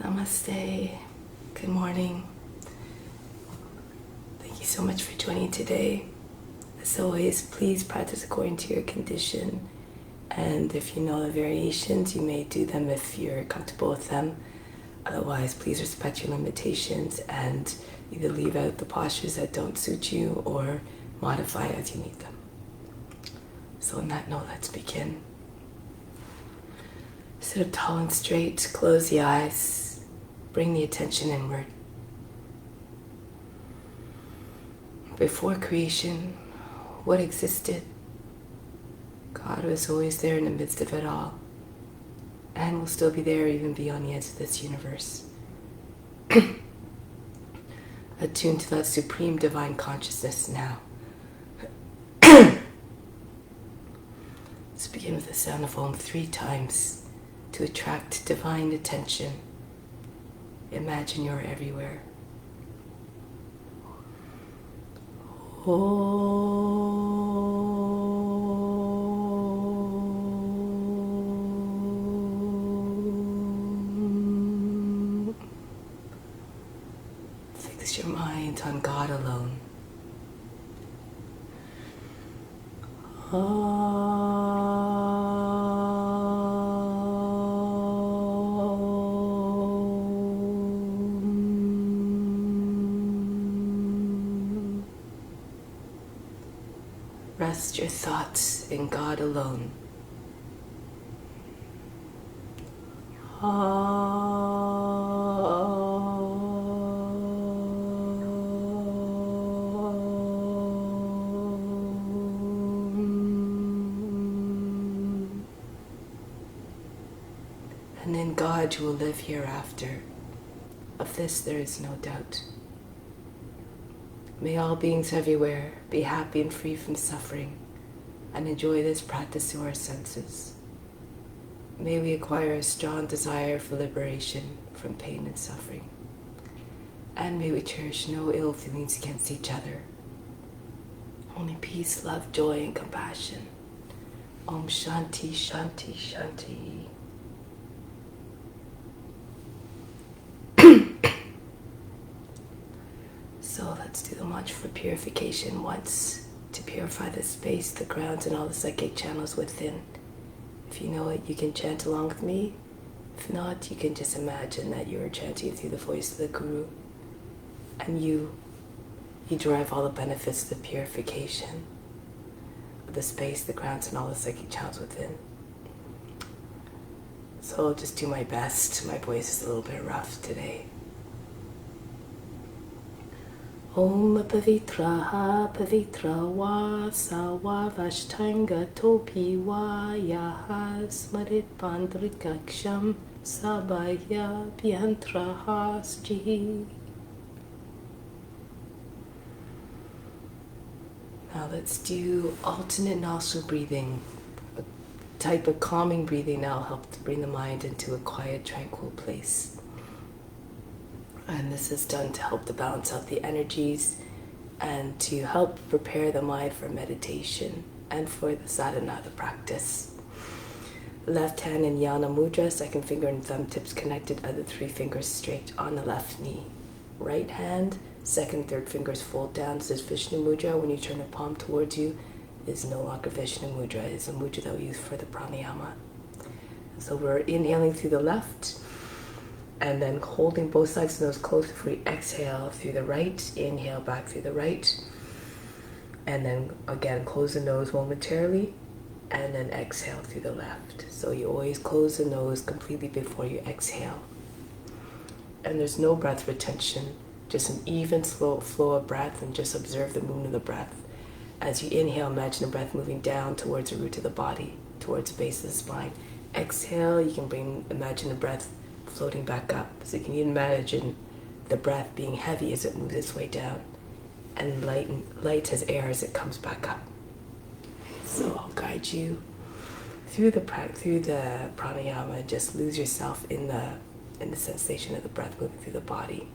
Namaste. Good morning. Thank you so much for joining today. As always, please practice according to your condition. And if you know the variations, you may do them if you're comfortable with them. Otherwise, please respect your limitations and either leave out the postures that don't suit you or modify as you need them. So on that note, let's begin. Sit up tall and straight, close the eyes, bring the attention inward. Before creation, what existed? God was always there in the midst of it all, and will still be there even beyond the edge of this universe. Attune to that supreme divine consciousness now. Let's begin with the sound of Om 3 times. To attract divine attention, imagine you're everywhere. Om. Fix your mind on God alone. Rest your thoughts in God alone. And in God you will live hereafter. Of this there is no doubt. May all beings everywhere be happy and free from suffering and enjoy this practice through our senses. May we acquire a strong desire for liberation from pain and suffering. And may we cherish no ill feelings against each other. Only peace, love, joy, and compassion. Om Shanti, Shanti, Shanti. So let's do the mantra for purification once, to purify the space, the grounds, and all the psychic channels within. If you know it, you can chant along with me. If not, you can just imagine that you are chanting through the voice of the Guru, and you derive all the benefits of the purification of the space, the grounds, and all the psychic channels within. So I'll just do my best. My voice is a little bit rough today. Om Pavitraha Pavitra Va Sawa Vashtanga Topi Va Yaha Smarit Pandrikaksham Sabaya Byantraha Sji. Now let's do alternate nostril breathing, a type of calming breathing that will help to bring the mind into a quiet, tranquil place. And this is done to help to balance out the energies and to help prepare the mind for meditation and for the sadhana, the practice. Left hand in Yana Mudra, second finger and thumb tips connected, other 3 fingers straight on the left knee. Right hand, second, third fingers fold down. This is Vishnu Mudra. When you turn the palm towards you, it is no longer Vishnu Mudra. It is a mudra that we use for the pranayama. So we're inhaling through the left, and then holding both sides of the nose closed. If we exhale through the right, inhale back through the right, and then again close the nose momentarily, and then exhale through the left. So you always close the nose completely before you exhale. And there's no breath retention, just an even slow flow of breath, and just observe the movement of the breath. As you inhale, imagine the breath moving down towards the root of the body, towards the base of the spine. Exhale, you can imagine the breath floating back up. So you can imagine the breath being heavy as it moves its way down, and light as air as it comes back up. So I'll guide you through the pranayama. Just lose yourself in the sensation of the breath moving through the body.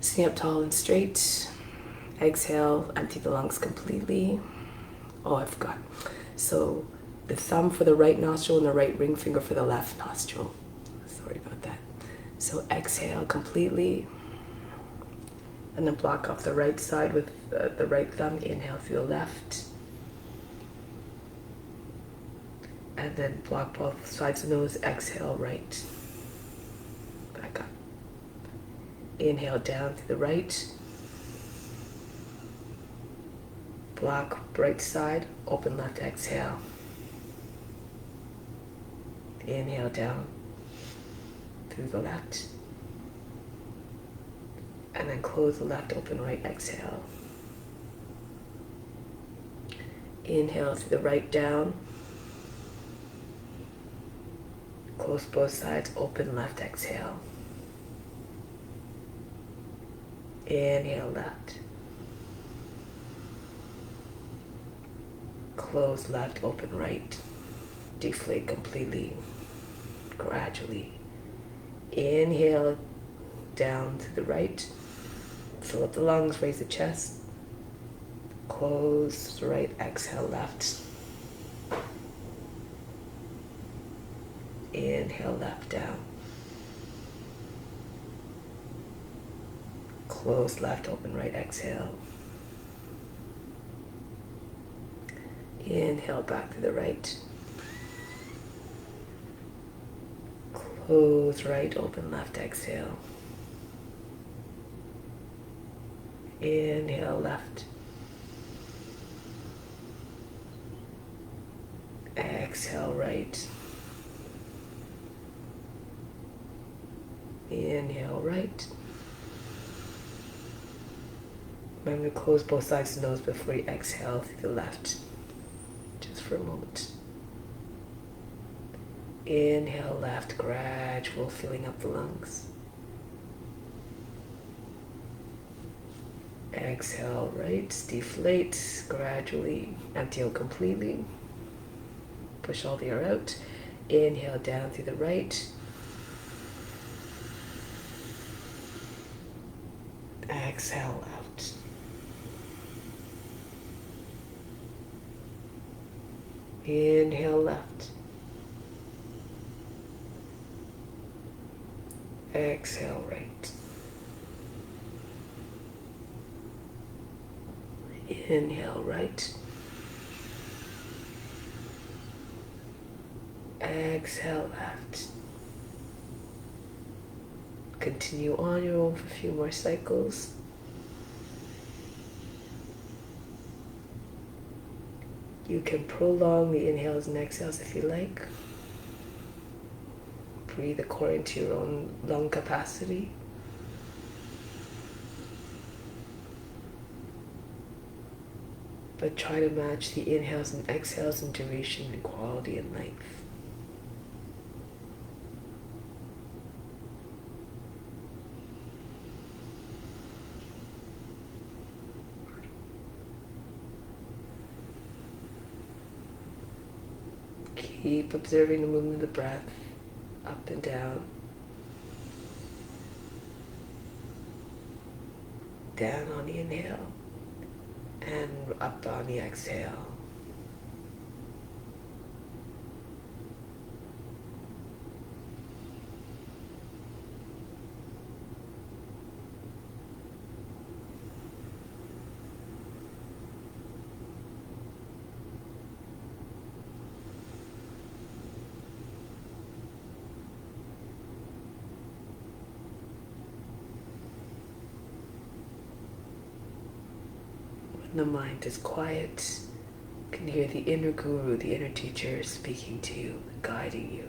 Sitting up tall and straight. Exhale, empty the lungs completely. Oh, I forgot. So the thumb for the right nostril and the right ring finger for the left nostril. Sorry about that. So exhale completely, and then block off the right side with the right thumb. Inhale through the left, and then block both sides of the nose. Exhale right, back up. Inhale down through the right, block right side, open left. Exhale. Inhale down through the left, and then close the left, open right. Exhale. Inhale through the right down, close both sides, open left. Exhale. Inhale left, close left, open right. Deflate completely, gradually. Inhale down to the right, fill up the lungs, raise the chest. Close right, exhale left. Inhale left down. Close left, open right. Exhale. Inhale back to the right. Close right, open left. Exhale. Inhale left. Exhale right. Inhale right. Remember to close both sides of the nose before you exhale through the left. Just for a moment. Inhale left, gradual filling up the lungs. Exhale right, deflate, gradually empty out completely. Push all the air out. Inhale down through the right. Exhale out. Inhale left. Exhale right. Inhale right. Exhale left. Continue on your own for a few more cycles. You can prolong the inhales and exhales if you like. Breathe according to your own lung capacity. But try to match the inhales and exhales in duration and quality and length. Keep observing the movement of the breath up and down. Down on the inhale and up on the exhale. When the mind is quiet, you can hear the inner guru, the inner teacher speaking to you, guiding you.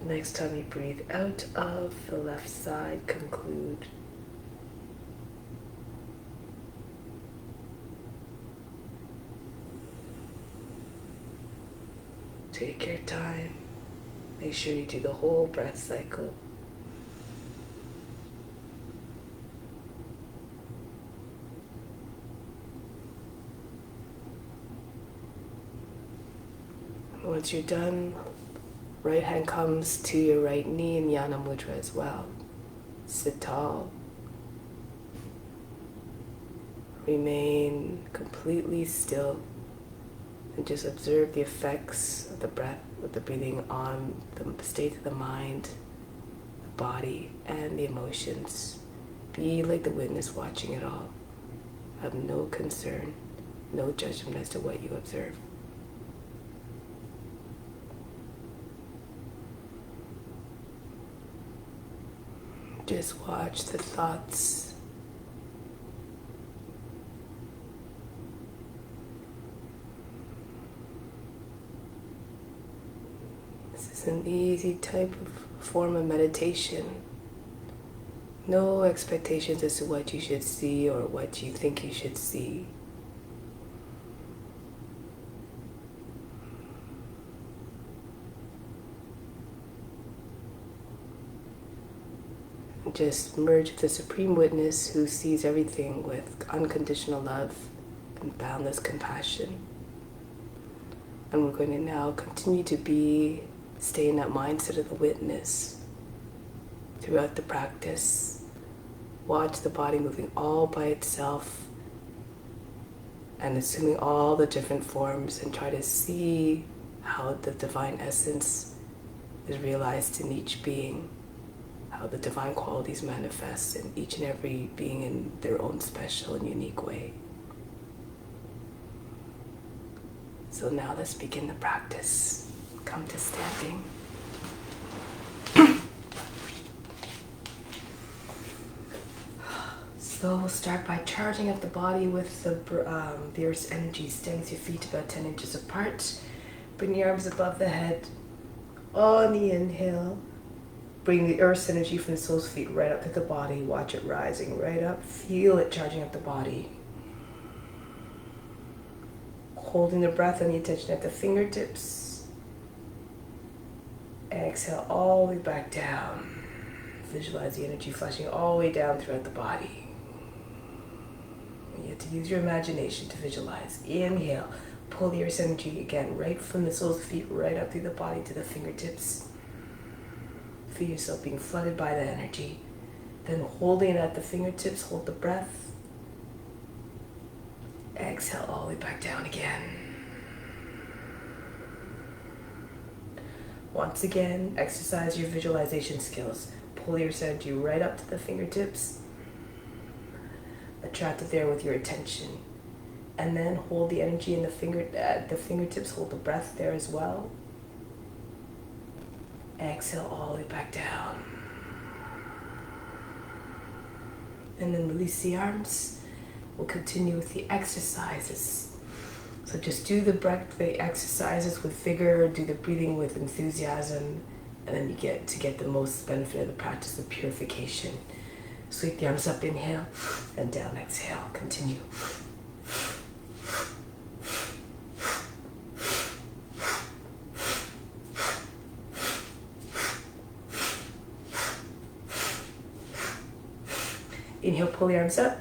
Next time you breathe out of the left side, conclude. Take your time. Make sure you do the whole breath cycle. Once you're done, right hand comes to your right knee in Jnana Mudra as well. Sit tall. Remain completely still and just observe the effects of the breath, with the breathing on the state of the mind, the body, and the emotions. Be like the witness watching it all. Have no concern, no judgment as to what you observe. Just watch the thoughts. This is an easy type of form of meditation. No expectations as to what you should see or what you think you should see. Just merge with the Supreme Witness who sees everything with unconditional love and boundless compassion. And we're going to now continue to stay in that mindset of the witness throughout the practice. Watch the body moving all by itself and assuming all the different forms, and try to see how the divine essence is realized in each being. How the divine qualities manifest in each and every being in their own special and unique way. So now let's begin the practice. Come to standing. So we'll start by charging up the body with the earth's energy. Stand with your feet about 10 inches apart. Bring the arms above the head. On the inhale, bring the earth's energy from the soles of feet right up to the body. Watch it rising right up. Feel it charging up the body. Holding the breath and the attention at the fingertips. Exhale all the way back down. Visualize the energy flashing all the way down throughout the body. You have to use your imagination to visualize. Inhale. Pull the earth's energy again right from the soles of feet right up through the body to the fingertips. Feel yourself being flooded by that energy. Then holding it at the fingertips, hold the breath. Exhale all the way back down again. Once again, exercise your visualization skills. Pull your energy right up to the fingertips. Attract it there with your attention. And then hold the energy in the fingertips, hold the breath there as well. Exhale all the way back down. And then release the arms. We'll continue with the exercises. So just do the exercises with vigor, do the breathing with enthusiasm, and then you get the most benefit of the practice of purification. Sweep the arms up, inhale, and down, exhale. Continue. Inhale, pull the arms up.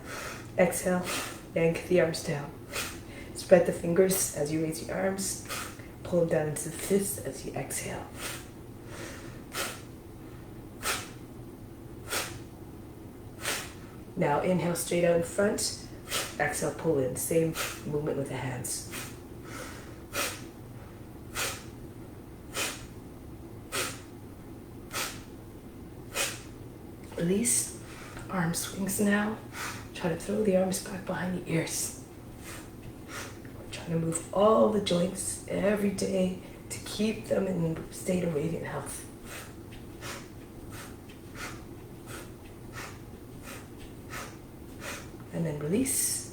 Exhale, yank the arms down. Spread the fingers as you raise your arms. Pull them down into the fists as you exhale. Now inhale straight out in front. Exhale, pull in. Same movement with the hands. Release. Arm swings now. Try to throw the arms back behind the ears. We're trying to move all the joints every day to keep them in a state of radiant health. And then release.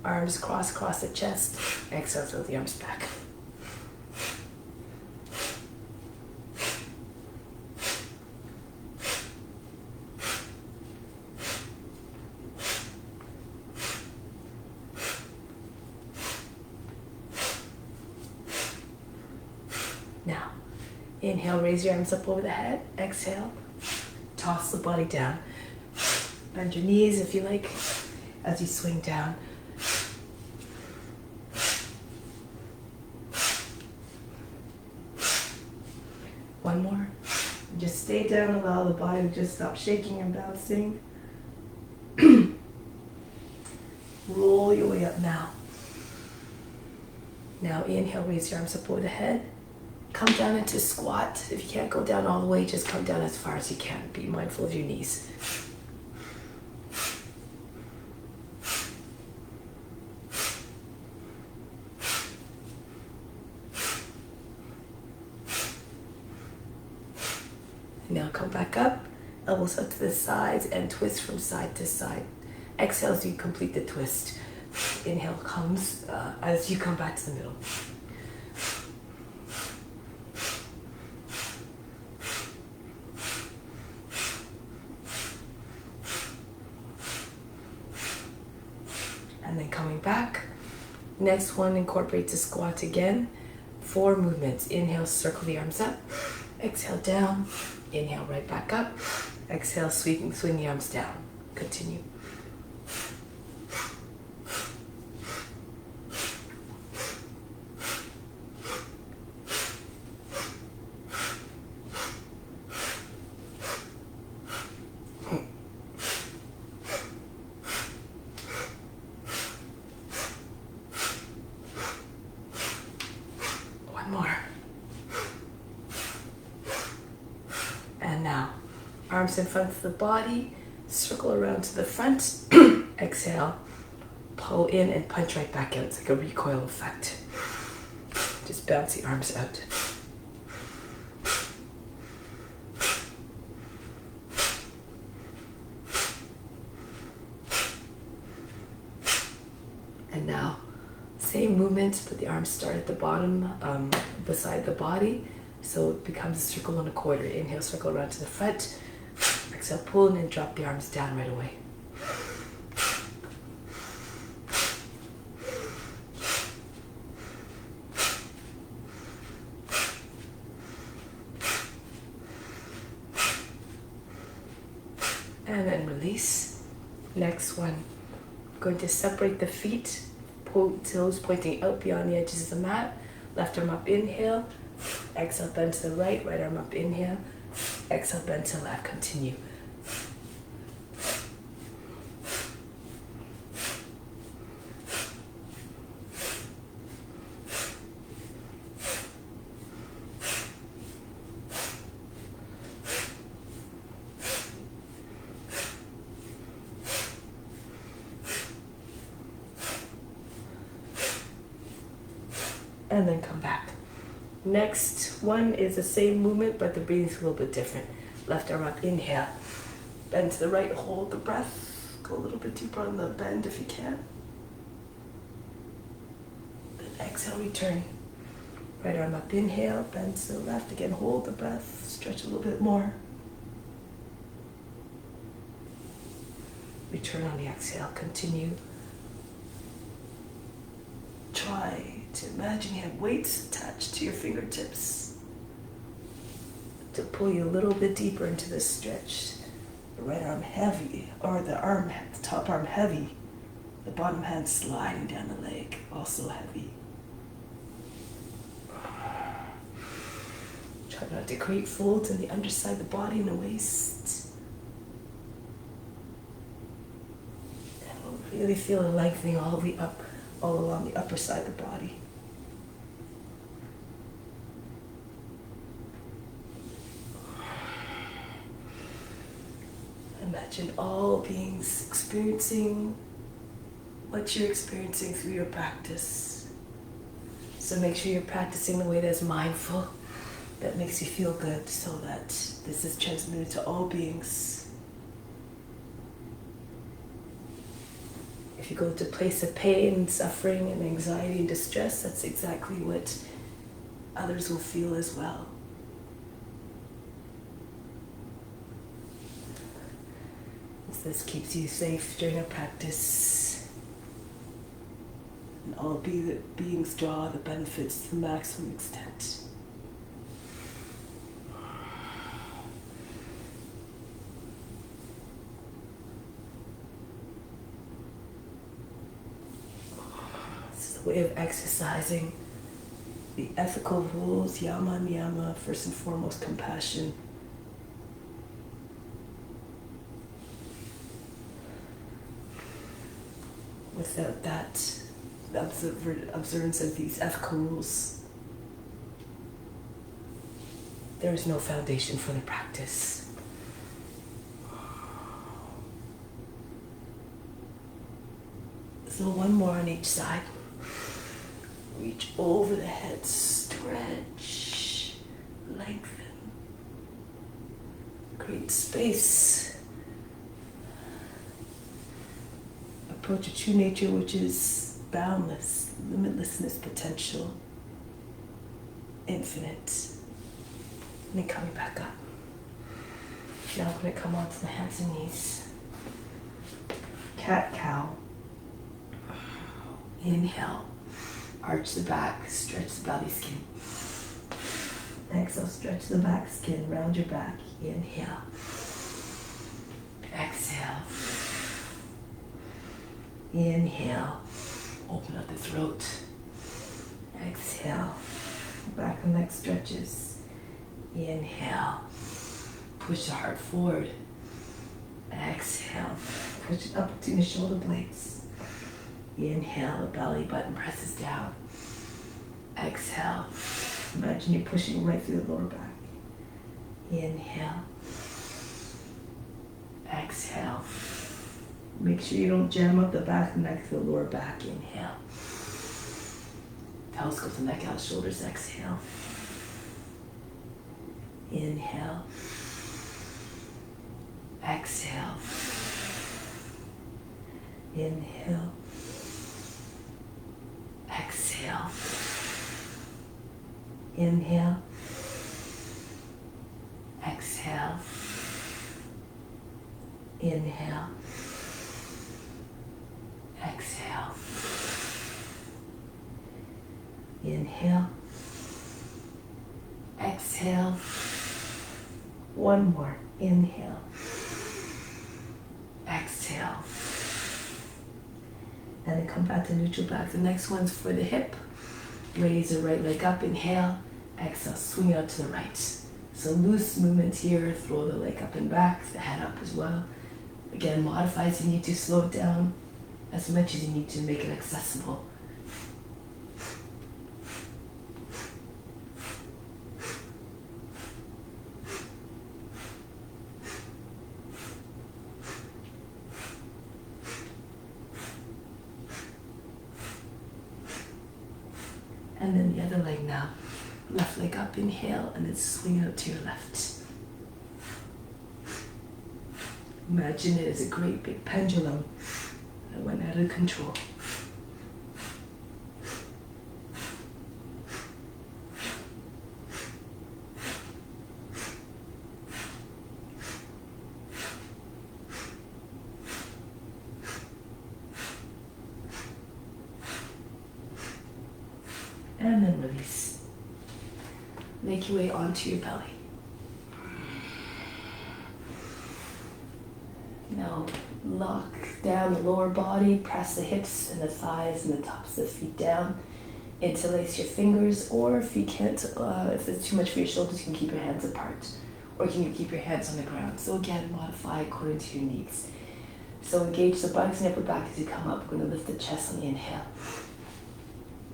Arms cross the chest. Exhale, throw the arms back. Now, inhale, raise your arms up over the head. Exhale, toss the body down. Bend your knees if you like as you swing down. One more. Just stay down, allow the body to just stop shaking and bouncing. Roll your way up now. Now inhale, raise your arms up over the head. Come down into squat. If you can't go down all the way, just come down as far as you can. Be mindful of your knees. Now come back up, elbows up to the sides and twist from side to side. Exhale as you complete the twist. Inhale comes as you come back to the middle. And then coming back. Next one, incorporate the squat again. 4 movements. Inhale, circle the arms up. Exhale, down. Inhale, right back up. Exhale, swing the arms down. Continue. One more. And now, arms in front of the body, circle around to the front. Exhale, pull in and punch right back out. It's like a recoil effect. Just bounce the arms out. And now, same movement, but the arms start at the bottom, beside the body. So it becomes a circle and a quarter. Inhale, circle around to the front. Exhale, pull in and drop the arms down right away. And then release. Next one. Going to separate the feet, toes pointing out beyond the edges of the mat. Left arm up, inhale. Exhale, bend to the right, right arm up, inhale. Exhale, bend to the left, continue. And then come back. Next one is the same movement, but the breathing's a little bit different. Left arm up, inhale. Bend to the right, hold the breath. Go a little bit deeper on the bend if you can. Then exhale, return. Right arm up, inhale. Bend to the left, again, hold the breath. Stretch a little bit more. Return on the exhale, continue. Try to imagine you have weights attached to your fingertips to pull you a little bit deeper into this stretch. The right arm heavy, or the top arm heavy. The bottom hand sliding down the leg, also heavy. Try not to create folds in the underside of the body and the waist. And really feel a lengthening all the way up, all along the upper side of the body. Imagine all beings experiencing what you're experiencing through your practice. So make sure you're practicing the way that's mindful, that makes you feel good, so that this is transmitted to all beings. If you go to a place of pain, suffering, and anxiety and distress, that's exactly what others will feel as well. This keeps you safe during a practice. And all beings draw the benefits to the maximum extent. This is a way of exercising the ethical rules, yama niyama, first and foremost, compassion. Without that, the observance of these ethical rules, there is no foundation for the practice. So one more on each side. Reach over the head, stretch, lengthen. Create space. Approach a true nature which is boundless, limitlessness, potential, infinite. And then coming back up. Now I'm going to come onto the hands and knees. Cat cow. Inhale. Arch the back, stretch the belly skin. Exhale, stretch the back skin, round your back. Inhale. Exhale. Inhale. Open up the throat. Exhale. Back and neck stretches. Inhale. Push the heart forward. Exhale. Push it up between the shoulder blades. Inhale, the belly button presses down. Exhale. Imagine you're pushing right through the lower back. Inhale. Exhale. Make sure you don't jam up the back and neck to the lower back. Inhale. Telescope the neck out, shoulders. Exhale. Inhale. Exhale. Inhale. Exhale. Inhale. Exhale. Inhale. Exhale. Inhale. Exhale. One more. Inhale. Exhale. And then come back to neutral back. The next one's for the hip. Raise the right leg up. Inhale. Exhale. Swing it out to the right. So loose movement here. Throw the leg up and back. The head up as well. Again, modify as you need to. Slow it down as much as you need to make it accessible. And then the other leg now. Left leg up, inhale, and then swing out to your left. Imagine it as a great big pendulum that went out of control. And then release. Make your way onto your belly. Now lock down the lower body, press the hips and the thighs and the tops of the feet down. Interlace your fingers, or if you can't, if it's too much for your shoulders, you can keep your hands apart. Or you can keep your hands on the ground. So again, modify according to your needs. So engage the buttocks and upper back as you come up. We're going to lift the chest on the inhale.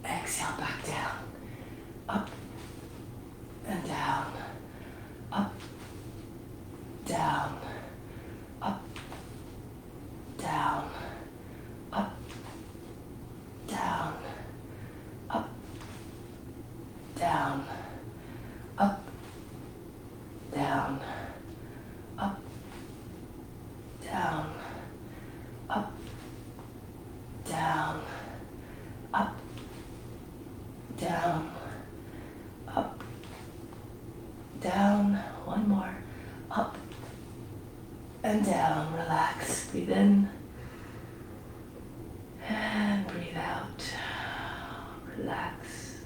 Exhale, back down. Up and down. Up, down. Up, down. Up, down. Up, down. Up, down. Up, down. Up, down. Up, down, up, down, one more, up and down. Relax, breathe in and breathe out. Relax.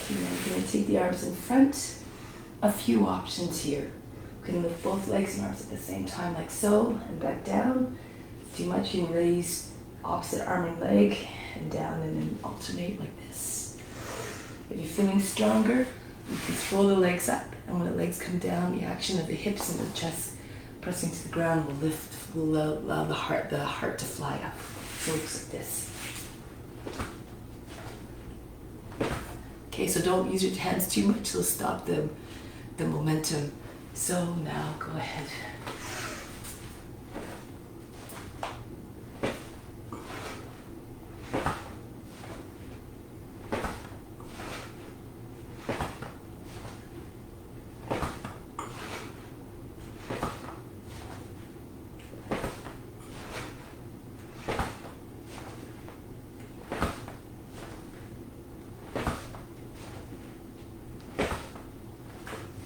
Okay, now we're going to take the arms in front. A few options here. We can lift both legs and arms at the same time like so, and back down. If too much, you can raise opposite arm and leg, and down, and then alternate like this. If you're feeling stronger, you can throw the legs up, and when the legs come down, the action of the hips and the chest pressing to the ground will lift, will allow the heart to fly up. So it looks like this. Okay, so don't use your hands too much, it'll stop the momentum. So now go ahead.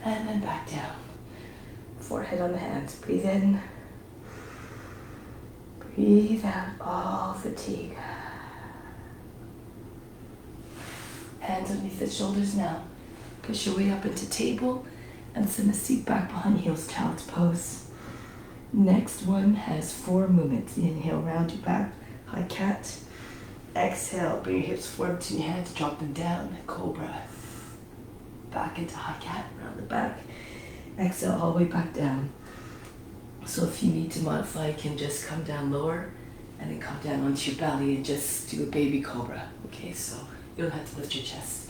And then back down. Forehead on the hands. Breathe in. Breathe out all fatigue. Hands underneath the shoulders now. Push your way up into table and send the seat back behind heels, child's pose. Next one has 4 movements. Inhale, round your back, high cat. Exhale, bring your hips forward between your hands, drop them down, cobra. Back into high cat, around the back. Exhale all the way back down. So if you need to modify, you can just come down lower and then come down onto your belly and just do a baby cobra. Okay, so you don't have to lift your chest.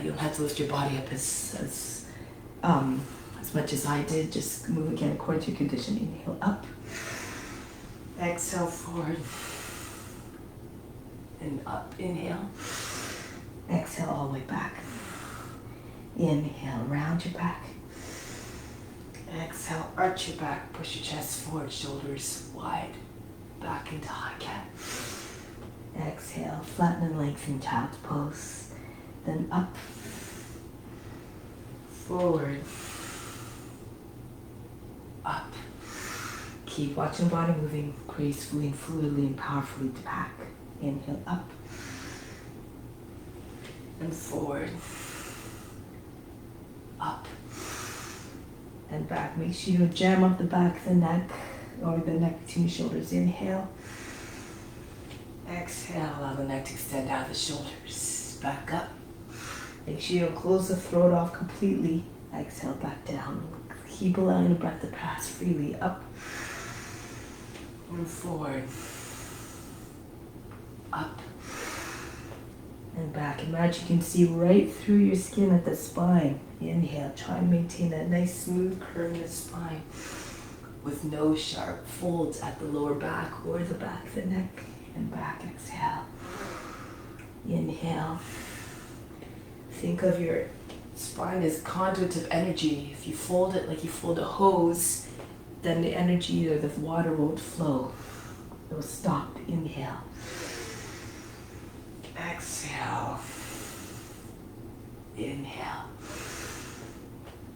You don't have to lift your body up as much as I did. Just move again according to your condition. Inhale up. Exhale forward. And up. Inhale. Exhale all the way back. Inhale, round your back. Exhale, arch your back, push your chest forward, shoulders wide, back into high cat. Exhale, flatten and lengthen child's pose. Then up, forward, up. Keep watching the body moving gracefully and fluidly and powerfully to back. Inhale, up and forward. Up and back. Make sure you don't jam up the back of the neck or the neck between your shoulders. Inhale. Exhale, allow the neck to extend out of the shoulders. Back up. Make sure you don't close the throat off completely. Exhale, back down. Keep allowing the breath to pass freely. Up and forward. Up and back. Imagine you can see right through your skin at the spine. Inhale, try and maintain that nice smooth curve in the spine with no sharp folds at the lower back or the back of the neck. And back, exhale. Inhale. Think of your spine as conduit of energy. If you fold it like you fold a hose, then the energy or the water won't flow. It will stop. Inhale. Exhale. Inhale.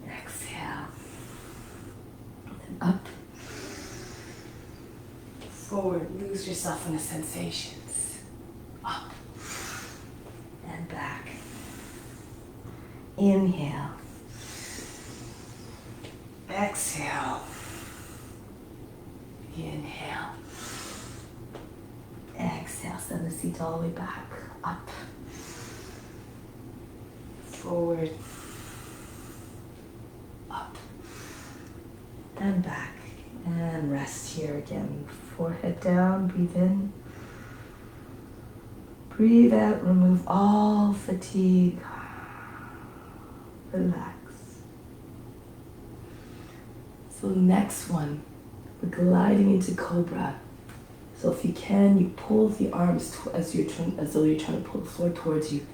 Exhale. And up. Forward. Lose yourself in the sensations. Up. And back. Inhale. Exhale. Inhale. Exhale. Send the seat all the way back. Up. Forward. Up. And back. And rest here again. Forehead down. Breathe in. Breathe out. Remove all fatigue. Relax. So next one, we're gliding into Cobra. So if you can, you pull the arms as though you're trying to pull the floor towards you.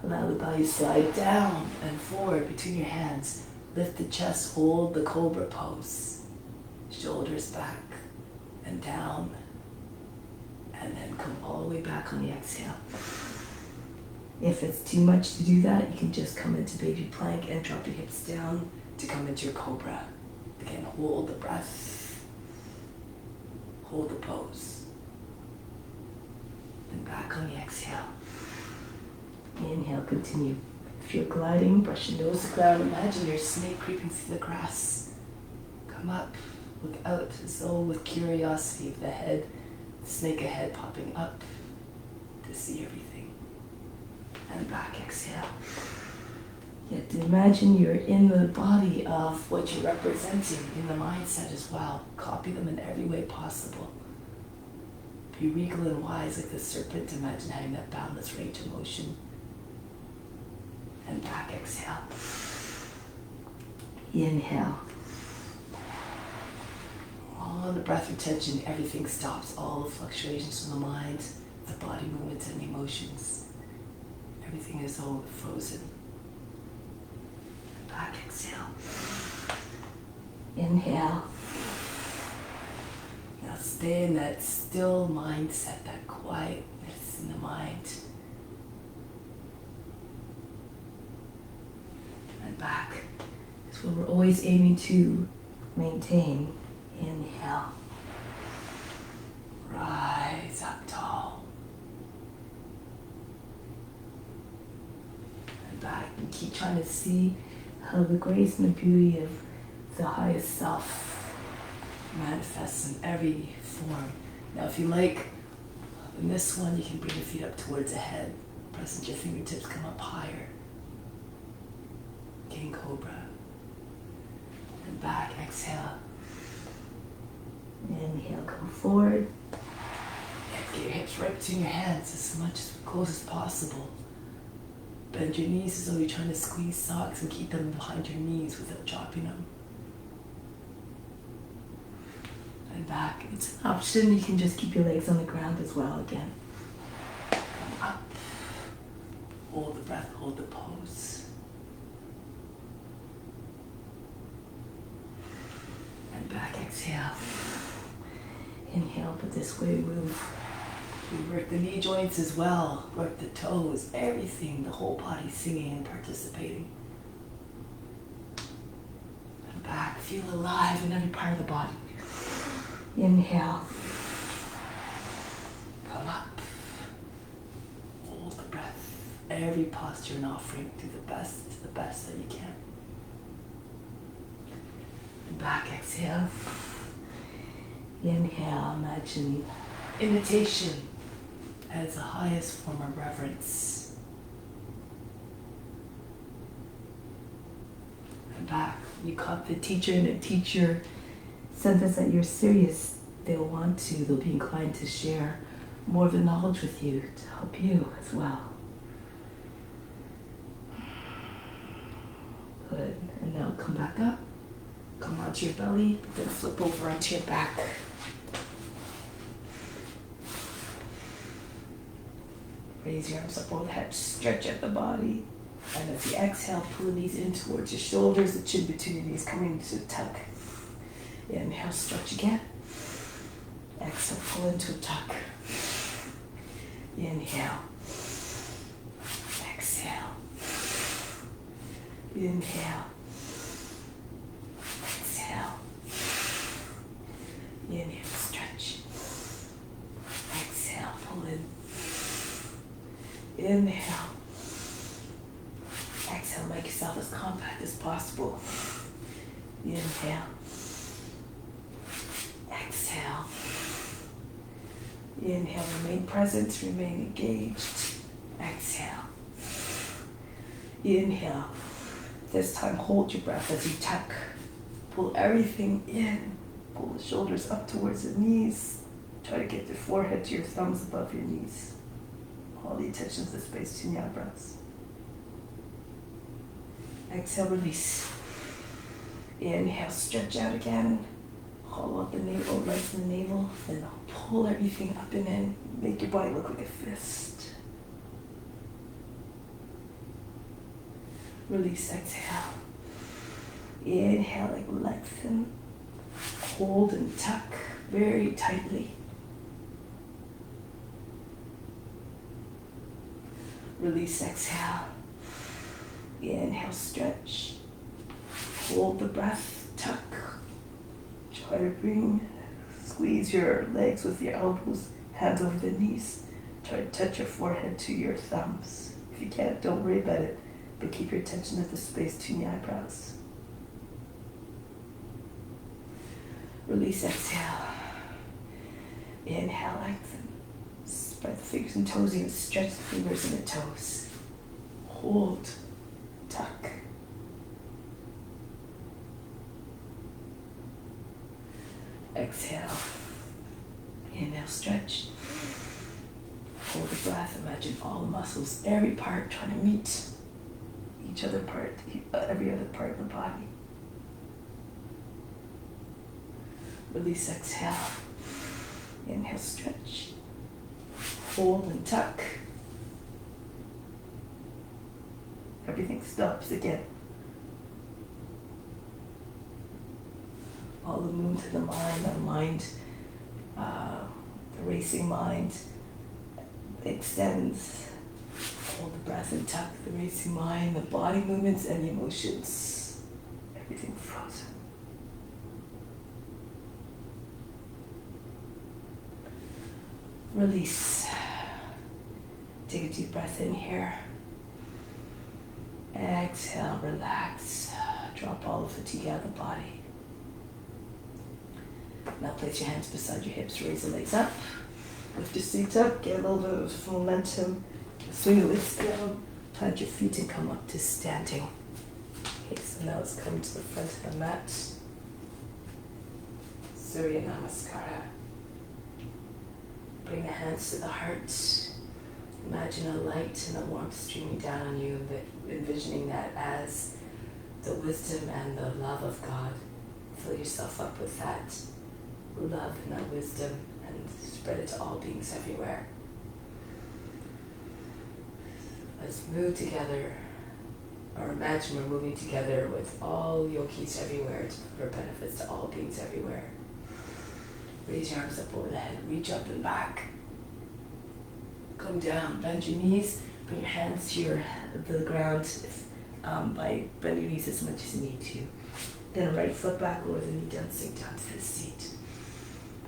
Allow the belly to slide down and forward between your hands. Lift the chest, hold the Cobra pose. Shoulders back and down. And then come all the way back on the exhale. If it's too much to do that, you can just come into baby plank and drop your hips down to come into your Cobra. Again, hold the breath. Hold the pose. And back on the exhale. Inhale, continue. If you're gliding, brush your nose to the ground. Imagine you're a snake creeping through the grass. Come up, look out as though with curiosity of the head Snake ahead popping up to see everything. And back, exhale. You have to imagine you're in the body of what you're representing in the mindset as well. Copy them in every way possible. Be regal and wise like the serpent. Imagine having that boundless range of motion. And back, exhale. Inhale. All the breath retention, everything stops. All the fluctuations from the mind, the body movements and emotions. Everything is all frozen. Back, exhale. Inhale. Now stay in that still mindset, that quietness in the mind. And back. That's what we're always aiming to maintain. Inhale. Rise up tall. And back. And keep trying to see how the grace and the beauty of the highest self manifests in every form. Now if you like, in this one you can bring your feet up towards the head. Press into your fingertips, come up higher. King Cobra. And back, exhale. Inhale, come forward. Get your hips right between your hands as much as close as possible. Bend your knees as though you're trying to squeeze socks and keep them behind your knees without dropping them. And back. It's an option. You can just keep your legs on the ground as well again. Come up. Hold the breath, hold the pose. And back, exhale. Inhale, but this way we move. We work the knee joints as well, work the toes, everything, the whole body singing and participating. And back, feel alive in every part of the body. Inhale. Come up. Hold the breath. Every posture and offering, do the best that you can. And back, exhale. Inhale, imagine imitation as the highest form of reverence. And back. You caught the teacher and the teacher sense that you're serious. They'll be inclined to share more of the knowledge with you to help you as well. Good. And now come back up. Come onto your belly, then flip over onto your back. Raise your arms up over the head, stretch out the body. And as you exhale, pull the knees in towards your shoulders, the chin between your knees coming to a tuck. Inhale, stretch again. Exhale, pull into a tuck. Inhale. Exhale. Inhale. Exhale. Inhale, stretch. Exhale, pull in. Inhale. Exhale, make yourself as compact as possible. Inhale. Exhale. Inhale, remain present, remain engaged. Exhale. Inhale. This time, hold your breath as you tuck. Pull everything in. Pull the shoulders up towards the knees. Try to get your forehead to your thumbs above your knees. All the attention to the space between your eyebrows. Exhale, release. Inhale, stretch out again. Hollow out the navel, lengthen the navel. Then pull everything up and in. Make your body look like a fist. Release, exhale. Inhale, like lengthen. Hold and tuck very tightly. Release, exhale. Inhale, stretch. Hold the breath, tuck. Try to squeeze your legs with your elbows, hands over the knees. Try to touch your forehead to your thumbs. If you can't, don't worry about it, but keep your attention at the space between your eyebrows. Release, exhale. Inhale, lengthen. Spread the fingers and toes, even stretch the fingers and the toes. Hold, tuck. Exhale. Inhale, stretch. Hold the breath. Imagine all the muscles, every part trying to meet each other part, every other part of the body. Release, exhale. Inhale, stretch. Hold and tuck. Everything stops again. All the movement to the mind, the racing mind extends. Hold the breath and tuck the racing mind, the body movements and the emotions. Everything frozen. Release. Take a deep breath in here. Exhale, relax. Drop all the fatigue out of the body. Now place your hands beside your hips, raise the legs up. Lift your seat up, get a little bit of momentum. Swing the legs down, plant your feet and come up to standing. Okay, so now let's come to the front of the mat. Surya Namaskara. Bring the hands to the heart. Imagine a light and a warmth streaming down on you, envisioning that as the wisdom and the love of God. Fill yourself up with that love and that wisdom and spread it to all beings everywhere. Let's move together, or imagine we're moving together with all yogis everywhere for benefits to all beings everywhere. Raise your arms up over the head, reach up and back. Come down, bend your knees, bring your hands to the ground by bend your knees as much as you need to. Then right foot back over the knee down, sink down to the seat.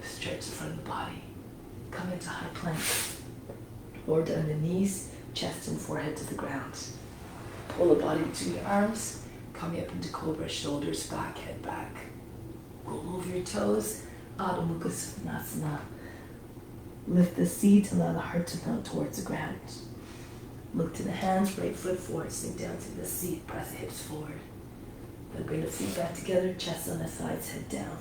Stretch the front of the body. Come into high plank. Or down the knees, chest and forehead to the ground. Pull the body between your arms. Come up into cobra, shoulders back, head back. Roll over your toes. Adho Mukha Svanasana. Lift the seat, allow the heart to mount towards the ground. Look to the hands, right foot forward, sink down to the seat, press the hips forward. Then bring the feet back together, chest on the sides, head down.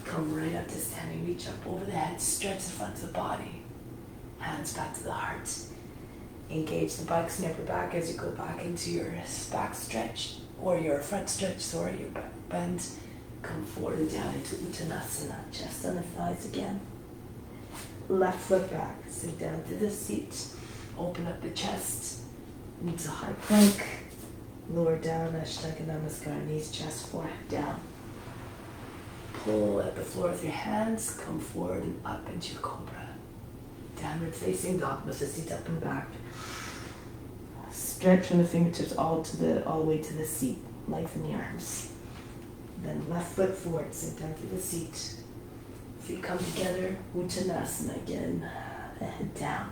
Come right up to standing, reach up over the head, stretch the front of the body. Hands back to the heart. Engage the buttocks and upper back as you go back into your back stretch, or your front stretch, sorry, your back bend. Come forward and down into Uttanasana, chest on the thighs again. Left foot back, sink down to the seat. Open up the chest into high plank. Lower down, Ashtanga Namaskar, knees, chest, forehead down. Pull at the floor with your hands, come forward and up into your cobra. Downward facing dog, lift the seat up and back. Stretch from the fingertips all the way to the seat, lengthen the arms. Then left foot forward, sink down to the seat. Feet come together, Uttanasana again, head down.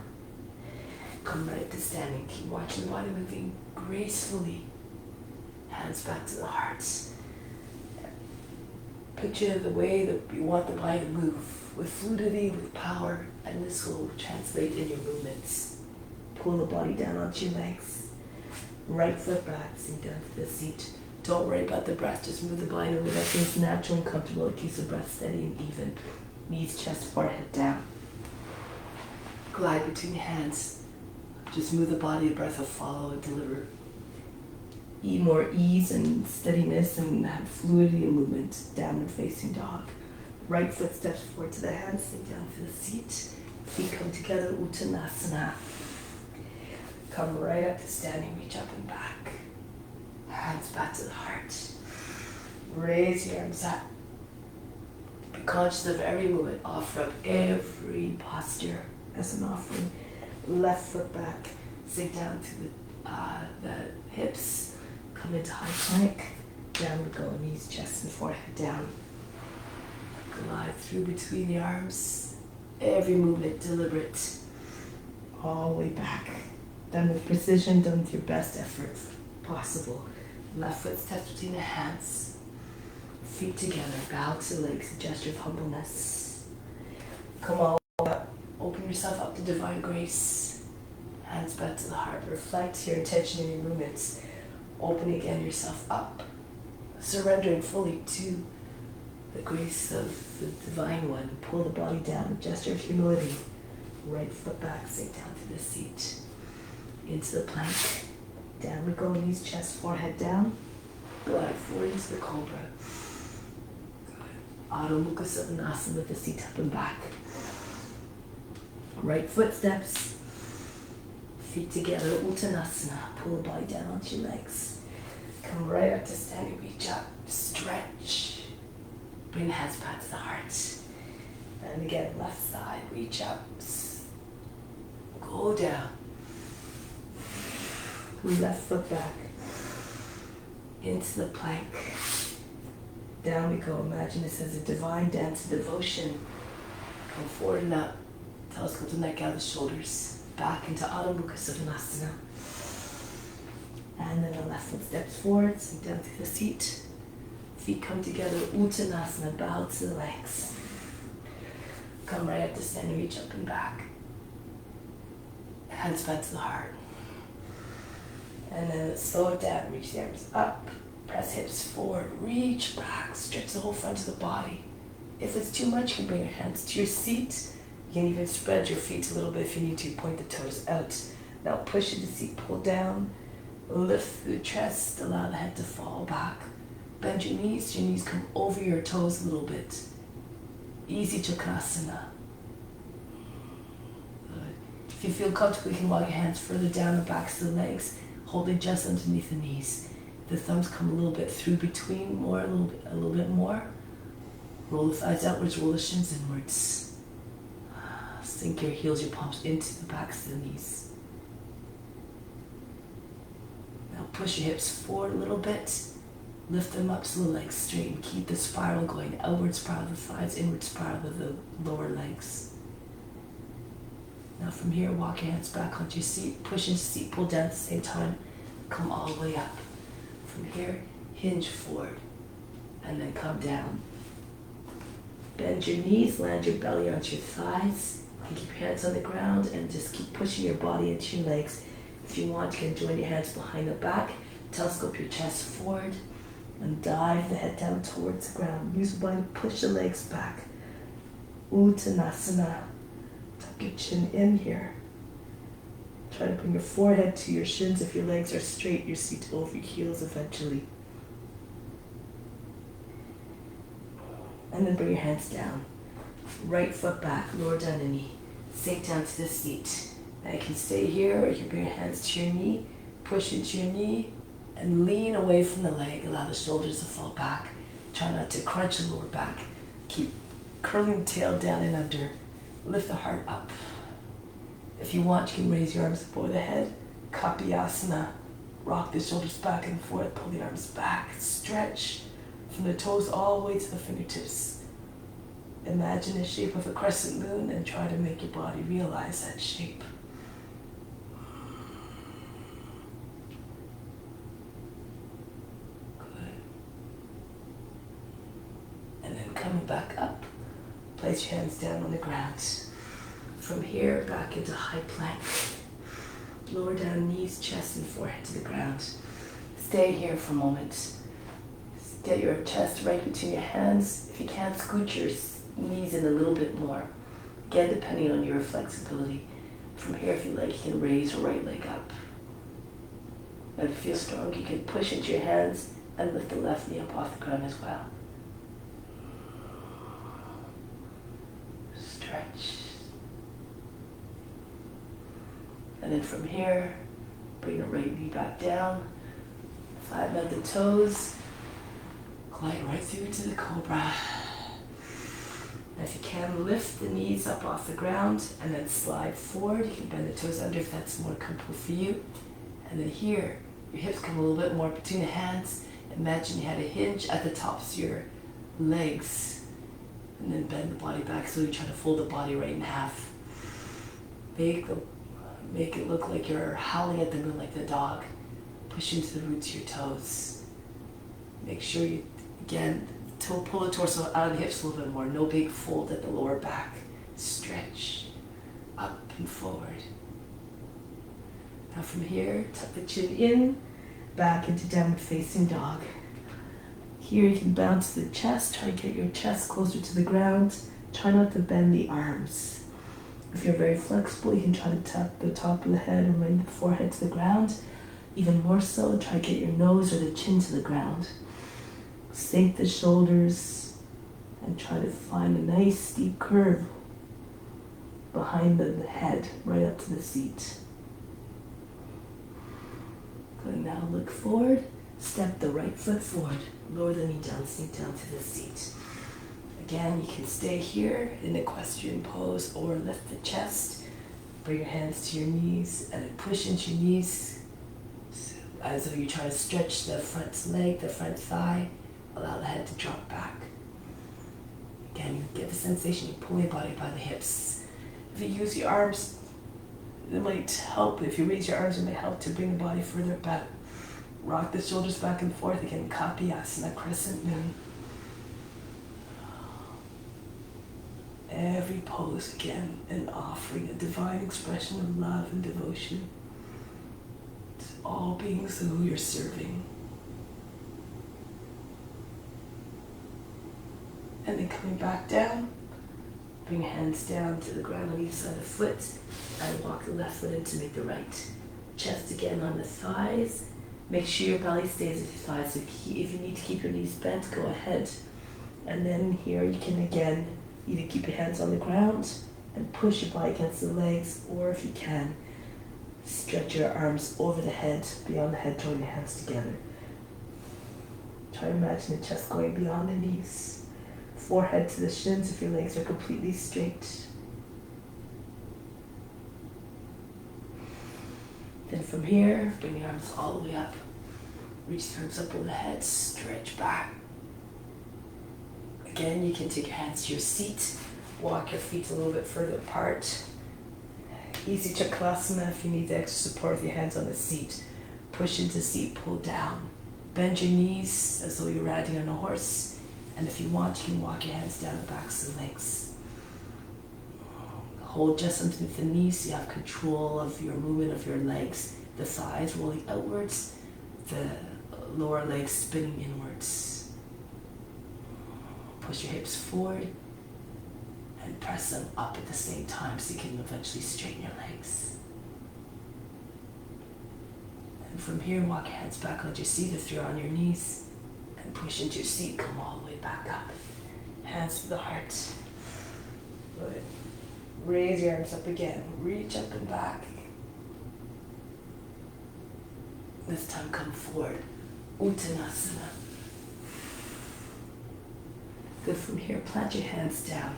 Come right to standing, keep watching the body moving gracefully. Hands back to the heart. Picture the way that you want the body to move, with fluidity, with power, and this will translate in your movements. Pull the body down onto your legs. Right foot back, sink down to the seat. Don't worry about the breath, just move the body in a way that feels natural and comfortable. It keeps the breath steady and even. Knees, chest, forehead down. Glide between hands. Just move the body, the breath will follow and deliver more ease and steadiness and have fluidity and movement. Downward facing dog. Right foot steps forward to the hands, sink down to the seat. Feet come together, Uttanasana. Come right up to standing, reach up and back. Hands back to the heart. Raise your arms up. Be conscious of every movement. Offer up every posture as an offering. Left foot back. Sink down to the hips. Come into high plank. Downward go, knees, chest, and forehead down. Glide through between the arms. Every movement deliberate. All the way back. Done with precision, done with your best effort possible. Left foot steps between the hands. Feet together, bow to the legs, a gesture of humbleness. Come all up. Open yourself up to divine grace. Hands back to the heart. Reflect your intention in your movements. Open again yourself up. Surrendering fully to the grace of the Divine One. Pull the body down. Gesture of humility. Right foot back. Sink down to the seat. Into the plank. Down we go. Knees, chest, forehead down. Glide forward into the cobra. Good. Adho Mukha Savasana with the seat up and back. Right footsteps. Feet together. Uttanasana. Pull the body down onto your legs. Come right up to standing. Reach up. Stretch. Bring the hands back to the heart. And again, left side. Reach up. Go down. Left foot back. Into the plank. Down we go. Imagine this as a divine dance of devotion. Come forward and up. Telescope the neck out of the shoulders. Back into Adho Mukha Savasana. And then the left foot steps forward, sink down to the seat. Feet come together, Uttanasana, bow to the legs. Come right up to standing, reach up and back. Hands back to the heart. And then slow it down, reach the arms up, press hips forward, reach back, stretch the whole front of the body. If it's too much, you can bring your hands to your seat. You can even spread your feet a little bit if you need to, point the toes out. Now push into the seat, pull down, lift the chest, allow the head to fall back. Bend your knees come over your toes a little bit. Easy Chakasana. Good. If you feel comfortable, you can walk your hands further down the backs of the legs, holding just underneath the knees. The thumbs come a little bit through between, more, a little bit more. Roll the thighs outwards, roll the shins inwards. Sink your heels, your palms into the backs of the knees. Now push your hips forward a little bit. Lift them up so the legs straighten. Keep the spiral going. Outward spiral of the thighs, inward spiral of the lower legs. Now from here, walk your hands back onto your seat. Push into seat, pull down at the same time. Come all the way up. From here, hinge forward. And then come down. Bend your knees, land your belly onto your thighs. And keep your hands on the ground and just keep pushing your body into your legs. If you want, you can join your hands behind the back. Telescope your chest forward. And dive the head down towards the ground. Use the body to push the legs back. Uttanasana. Tuck your chin in here. Try to bring your forehead to your shins. If your legs are straight, your seat over your heels eventually. And then bring your hands down. Right foot back, lower down the knee. Sink down to the seat. Now you can stay here or you can bring your hands to your knee. Push into your knee. And lean away from the leg. Allow the shoulders to fall back. Try not to crunch the lower back. Keep curling the tail down and under. Lift the heart up. If you want, you can raise your arms above the head. Kapiyasana. Rock the shoulders back and forth. Pull the arms back. Stretch from the toes all the way to the fingertips. Imagine the shape of a crescent moon and try to make your body realize that shape. Coming back up, place your hands down on the ground. From here, back into high plank. Lower down knees, chest, and forehead to the ground. Stay here for a moment. Get your chest right between your hands. If you can, scoot your knees in a little bit more. Again, depending on your flexibility. From here, if you like, you can raise your right leg up. And if you feel strong, you can push into your hands and lift the left knee up off the ground as well. Stretch. And then from here, bring the right knee back down. Flatten out the toes. Glide right through to the cobra. And if you can, lift the knees up off the ground and then slide forward. You can bend the toes under if that's more comfortable for you. And then here, your hips come a little bit more between the hands. Imagine you had a hinge at the tops of your legs. And then bend the body back, so you try to fold the body right in half. Make it look like you're howling at the moon like the dog. Push into the roots of your toes. Make sure you, again, pull the torso out of the hips a little bit more. No big fold at the lower back. Now from here, tuck the chin in, back into downward facing dog. Here you can bounce the chest, try to get your chest closer to the ground. Try not to bend the arms. If you're very flexible, you can try to tap the top of the head and bring the forehead to the ground. Even more so, try to get your nose or the chin to the ground. Sink the shoulders and try to find a nice steep curve behind the head, right up to the seat. Good, now look forward, step the right foot forward, lower the knee down, sink down to the seat. Again, you can stay here in equestrian pose or lift the chest, bring your hands to your knees and then push into your knees as though you try to stretch the front leg, the front thigh, allow the head to drop back. Again, you get the sensation you pull your body by the hips. If you use your arms, it might help. If you raise your arms, it may help to bring the body further back. Rock the shoulders back and forth. Again, Kapiyasana, crescent moon. Every pose, again, an offering, a divine expression of love and devotion to all beings who you're serving. And then coming back down, bring your hands down to the ground on each side of the foot and walk the left foot in to make the right. Chest again on the thighs. Make sure your belly stays at your thighs. So if you need to keep your knees bent, go ahead. And then here you can again either keep your hands on the ground and push your body against the legs, or if you can, stretch your arms over the head, beyond the head, join your hands together. Try to imagine the chest going beyond the knees. Forehead to the shins if your legs are completely straight. Then from here, bring your arms all the way up. Reach the arms up over the head, stretch back. Again, you can take your hands to your seat, walk your feet a little bit further apart. Easy Chakrasana if you need the extra support with your hands on the seat. Push into seat, pull down. Bend your knees as though you're riding on a horse. And if you want, you can walk your hands down the backs of the legs. Hold just underneath the knees so you have control of your movement of your legs. The thighs rolling outwards, the lower legs spinning inwards. Push your hips forward and press them up at the same time so you can eventually straighten your legs. And from here, walk your hands back onto your seat if you're on your knees. And push into your seat, come all the way back up. Hands to the heart. Good. Raise your arms up again. Reach up and back. This time come forward. Uttanasana. Good, from here, plant your hands down.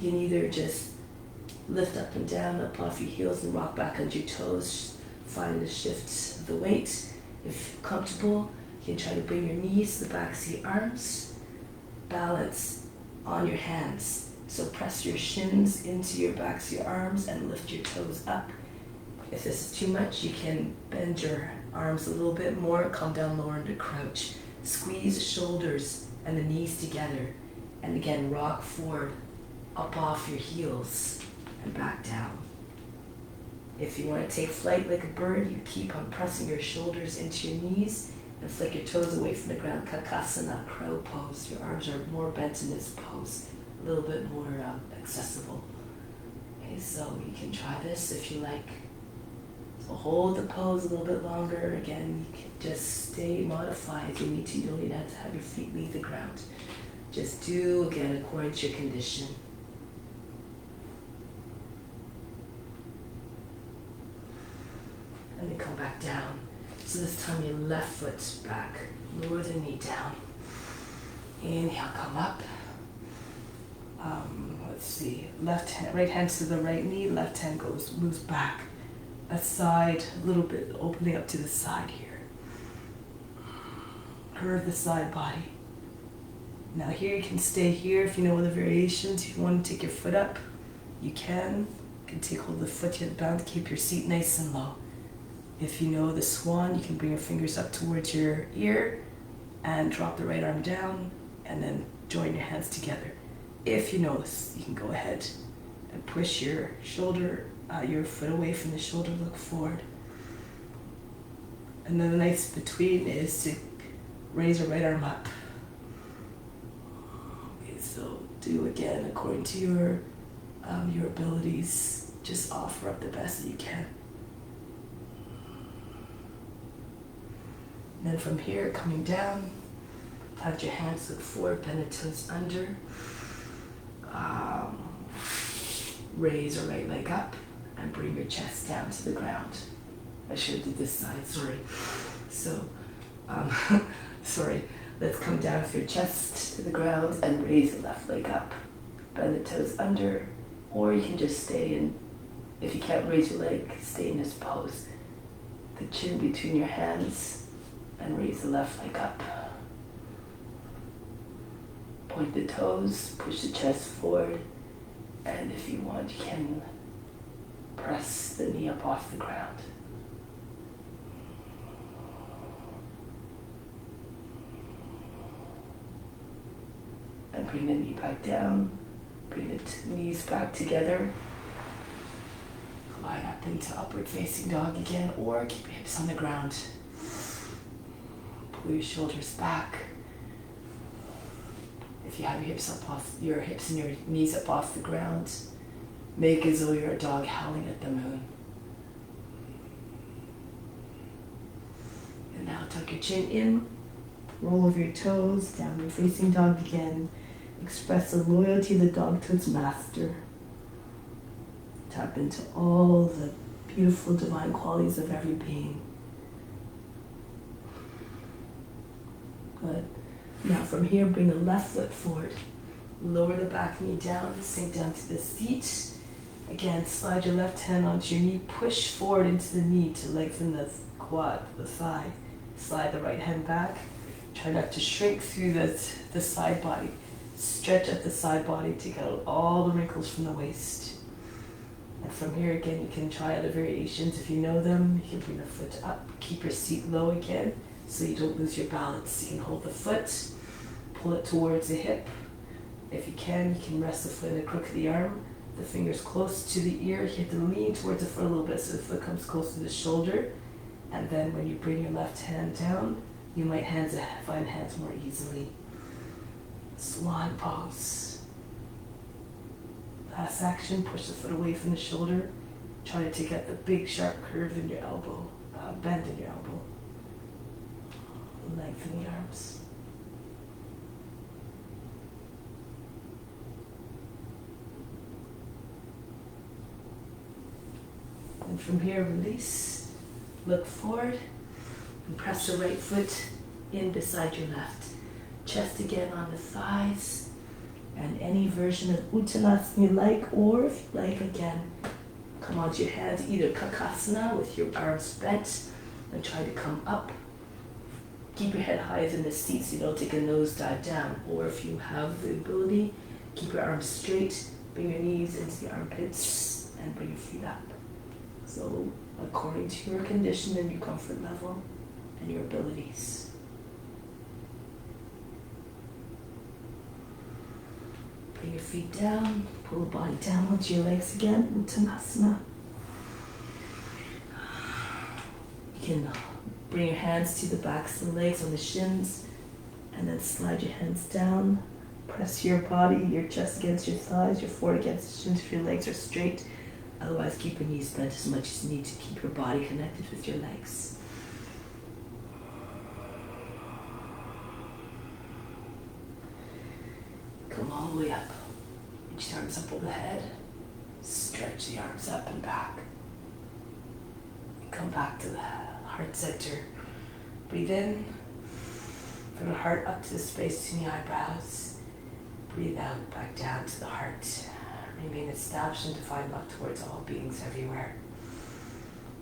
You can either just lift up and down, up off your heels and rock back onto your toes. Find the shift of the weight. If you're comfortable, you can try to bring your knees to the backs of your arms. Balance on your hands. So press your shins into your backs of your arms and lift your toes up. If this is too much, you can bend your arms a little bit more, come down lower into crouch. Squeeze the shoulders and the knees together. And again, rock forward, up off your heels and back down. If you want to take flight like a bird, you keep on pressing your shoulders into your knees and flick your toes away from the ground. Kakasana, crow pose. Your arms are more bent in this pose, a little bit more accessible. Okay, so you can try this if you like. So hold the pose a little bit longer. Again, you can just stay modified if you need to. You don't need to have your feet leave the ground. Just do, again, according to your condition. And then come back down. So this time your left foot's back. Lower the knee down. Inhale, come up. Let's see. Left hand, right hand to the right knee. Left hand moves back. Aside, a little bit, opening up to the side here. Curve the side body. Now here you can stay here if you know the variations. If you want to take your foot up, you can. You can take hold of the foot you're bound to keep your seat nice and low. If you know the swan, you can bring your fingers up towards your ear and drop the right arm down and then join your hands together. If you know this, you can go ahead and push your shoulder, your foot away from the shoulder, look forward. And then the nice between is to raise your right arm up. Okay, so do again according to your abilities. Just offer up the best that you can. And then from here, coming down, plant your hands, look forward, bend the toes under. Raise your right leg up and bring your chest down to the ground. I should have did this side, sorry. So, sorry. Let's come down with your chest to the ground and raise the left leg up. Bend the toes under, or you can just stay in, if you can't raise your leg, stay in this pose. The chin between your hands and raise the left leg up. Point the toes, push the chest forward, and if you want, you can press the knee up off the ground. And bring the knee back down, bring the knees back together. Line up into upward facing dog again, or keep your hips on the ground. Pull your shoulders back. If you have your hips and your knees up off the ground, make as though you're a dog howling at the moon. And now tuck your chin in, roll over your toes, downward facing dog again. Express the loyalty of the dog to its master. Tap into all the beautiful divine qualities of every being. Good. Now from here, bring the left foot forward. Lower the back knee down, sink down to the seat. Again, slide your left hand onto your knee, push forward into the knee to lengthen the quad, the thigh. Slide the right hand back. Try not to shrink through the side body. Stretch up the side body to get out all the wrinkles from the waist. And from here again, you can try other variations. If you know them, you can bring the foot up. Keep your seat low again so you don't lose your balance. You can hold the foot, pull it towards the hip. If you can rest the foot in the crook of the arm, the fingers close to the ear. You have to lean towards the foot a little bit so the foot comes close to the shoulder. And then when you bring your left hand down, you might find hands more easily. Swan pose. Last action, push the foot away from the shoulder. Try to get the big sharp curve in your elbow, bend in your elbow. Lengthen the arms. And from here, release, look forward, and press the right foot in beside your left. Chest again on the thighs, and any version of Uttanasana you like, or if you like, again, come onto your hands, either Kakasana with your arms bent, and try to come up. Keep your head high as in the seat so you don't take a nosedive down, or if you have the ability, keep your arms straight, bring your knees into the armpits, and bring your feet up. So, according to your condition and your comfort level and your abilities. Bring your feet down, pull the body down onto your legs again, Uttanasana. You can bring your hands to the backs of the legs on the shins, and then slide your hands down. Press your body, your chest against your thighs, your forehead against the shins if your legs are straight. Otherwise, keep your knees bent as much as you need to keep your body connected with your legs. Come all the way up. Reach the arms up over the head. Stretch the arms up and back. And come back to the heart center. Breathe in. From the heart up to the space between the eyebrows. Breathe out, back down to the heart. Remain established and divine love towards all beings everywhere.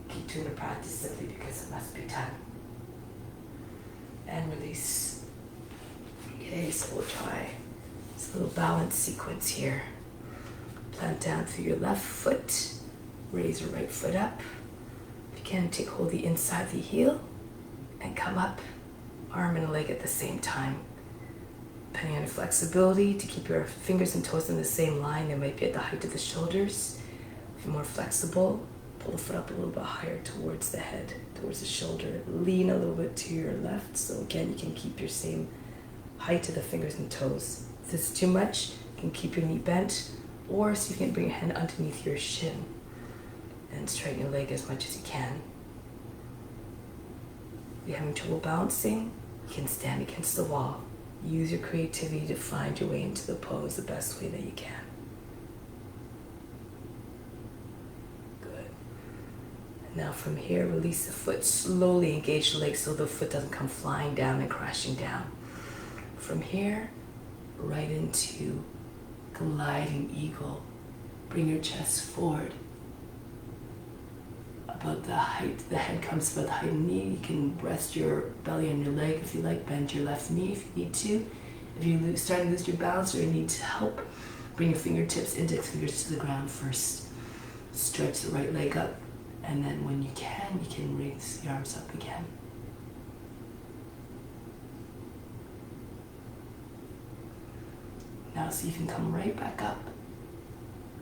Keep doing the practice simply because it must be done. And release. Okay, so we'll try this little balance sequence here. Plant down through your left foot. Raise your right foot up. If you can, take hold of the inside of the heel and come up, arm and leg at the same time. Depending on your flexibility, to keep your fingers and toes in the same line, they might be at the height of the shoulders. If you're more flexible, Pull the foot up a little bit higher towards the head, towards the shoulder. Lean a little bit to your left, so again, you can keep your same height to the fingers and toes. If this is too much, you can keep your knee bent, or see if you can bring your hand underneath your shin and straighten your leg as much as you can. If you're having trouble balancing, you can stand against the wall. Use your creativity to find your way into the pose the best way that you can. Good. And now from here, release the foot. Slowly engage the leg so the foot doesn't come flying down and crashing down. From here, right into gliding eagle. Bring your chest forward. About the height, the head comes about the height of the knee. You can rest your belly on your leg if you like. Bend your left knee if you need to. If you start to lose your balance or you need help, bring your fingertips, index fingers to the ground first. Stretch the right leg up, and then when you can raise the arms up again. Now see if you can come right back up.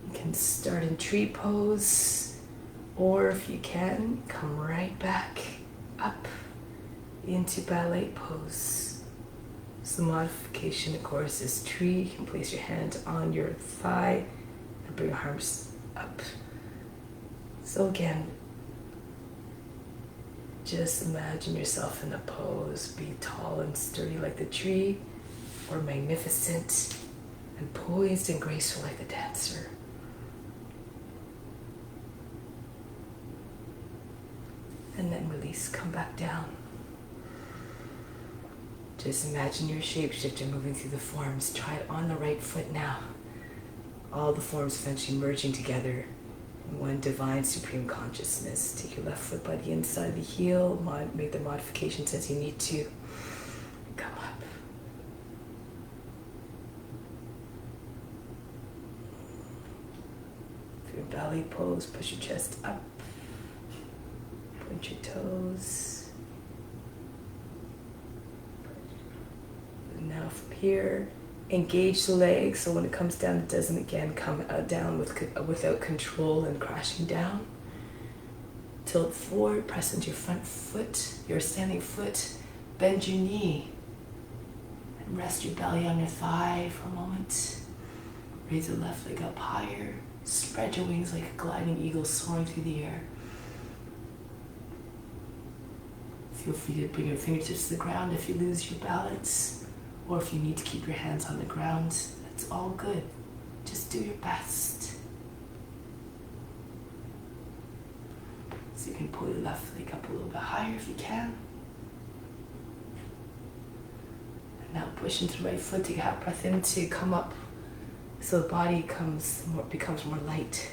You can start in tree pose, or if you can, come right back up into ballet pose. So the modification, of course, is tree. You can place your hand on your thigh and bring your arms up. So again, just imagine yourself in a pose. Be tall and sturdy like the tree, or magnificent and poised and graceful like the dancer. And then release, come back down. Just imagine your shapeshifter moving through the forms. Try it on the right foot now. All the forms eventually merging together in one divine supreme consciousness. Take your left foot by the inside of the heel. Make the modifications as you need to. Come up. Through your belly pose, push your chest up. Point your toes. And now from here, engage the legs so when it comes down, it doesn't again come down without control and crashing down. Tilt forward, press into your front foot, your standing foot, bend your knee, and rest your belly on your thigh for a moment. Raise the left leg up higher, spread your wings like a gliding eagle soaring through the air. Feel free to bring your fingertips to the ground if you lose your balance, or if you need to keep your hands on the ground. That's all good. Just do your best. So you can pull your left leg up a little bit higher if you can. And now push into the right foot. Take a half breath in to come up so the body becomes more light.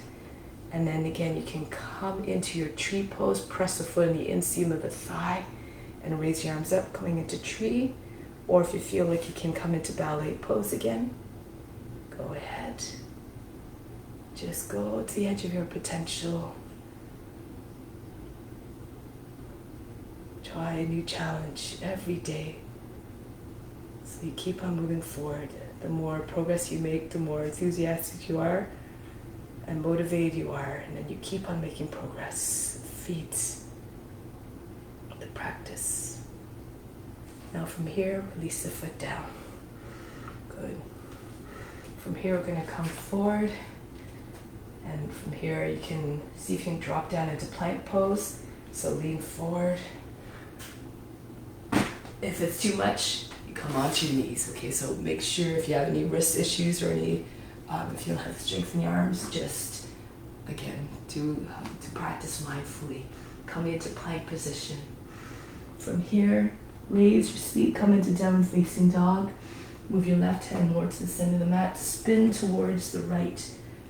And then again, you can come into your tree pose, press the foot in the inseam of the thigh, and raise your arms up, coming into tree. Or if you feel like you can come into ballet pose again, go ahead. Just go to the edge of your potential. Try a new challenge every day. So you keep on moving forward. The more progress you make, the more enthusiastic you are and motivated you are, and then you keep on making progress. It feeds the practice. Now from here, release the foot down. Good. From here, we're going to come forward, and from here you can see if you can drop down into plank pose. So lean forward. If it's too much, you come onto your knees. Okay, so make sure if you have any wrist issues or any if you don't have strength in your arms, just, again, to practice mindfully. Coming into plank position. From here, raise your feet, come into downward facing dog. Move your left hand more to the center of the mat. Spin towards the right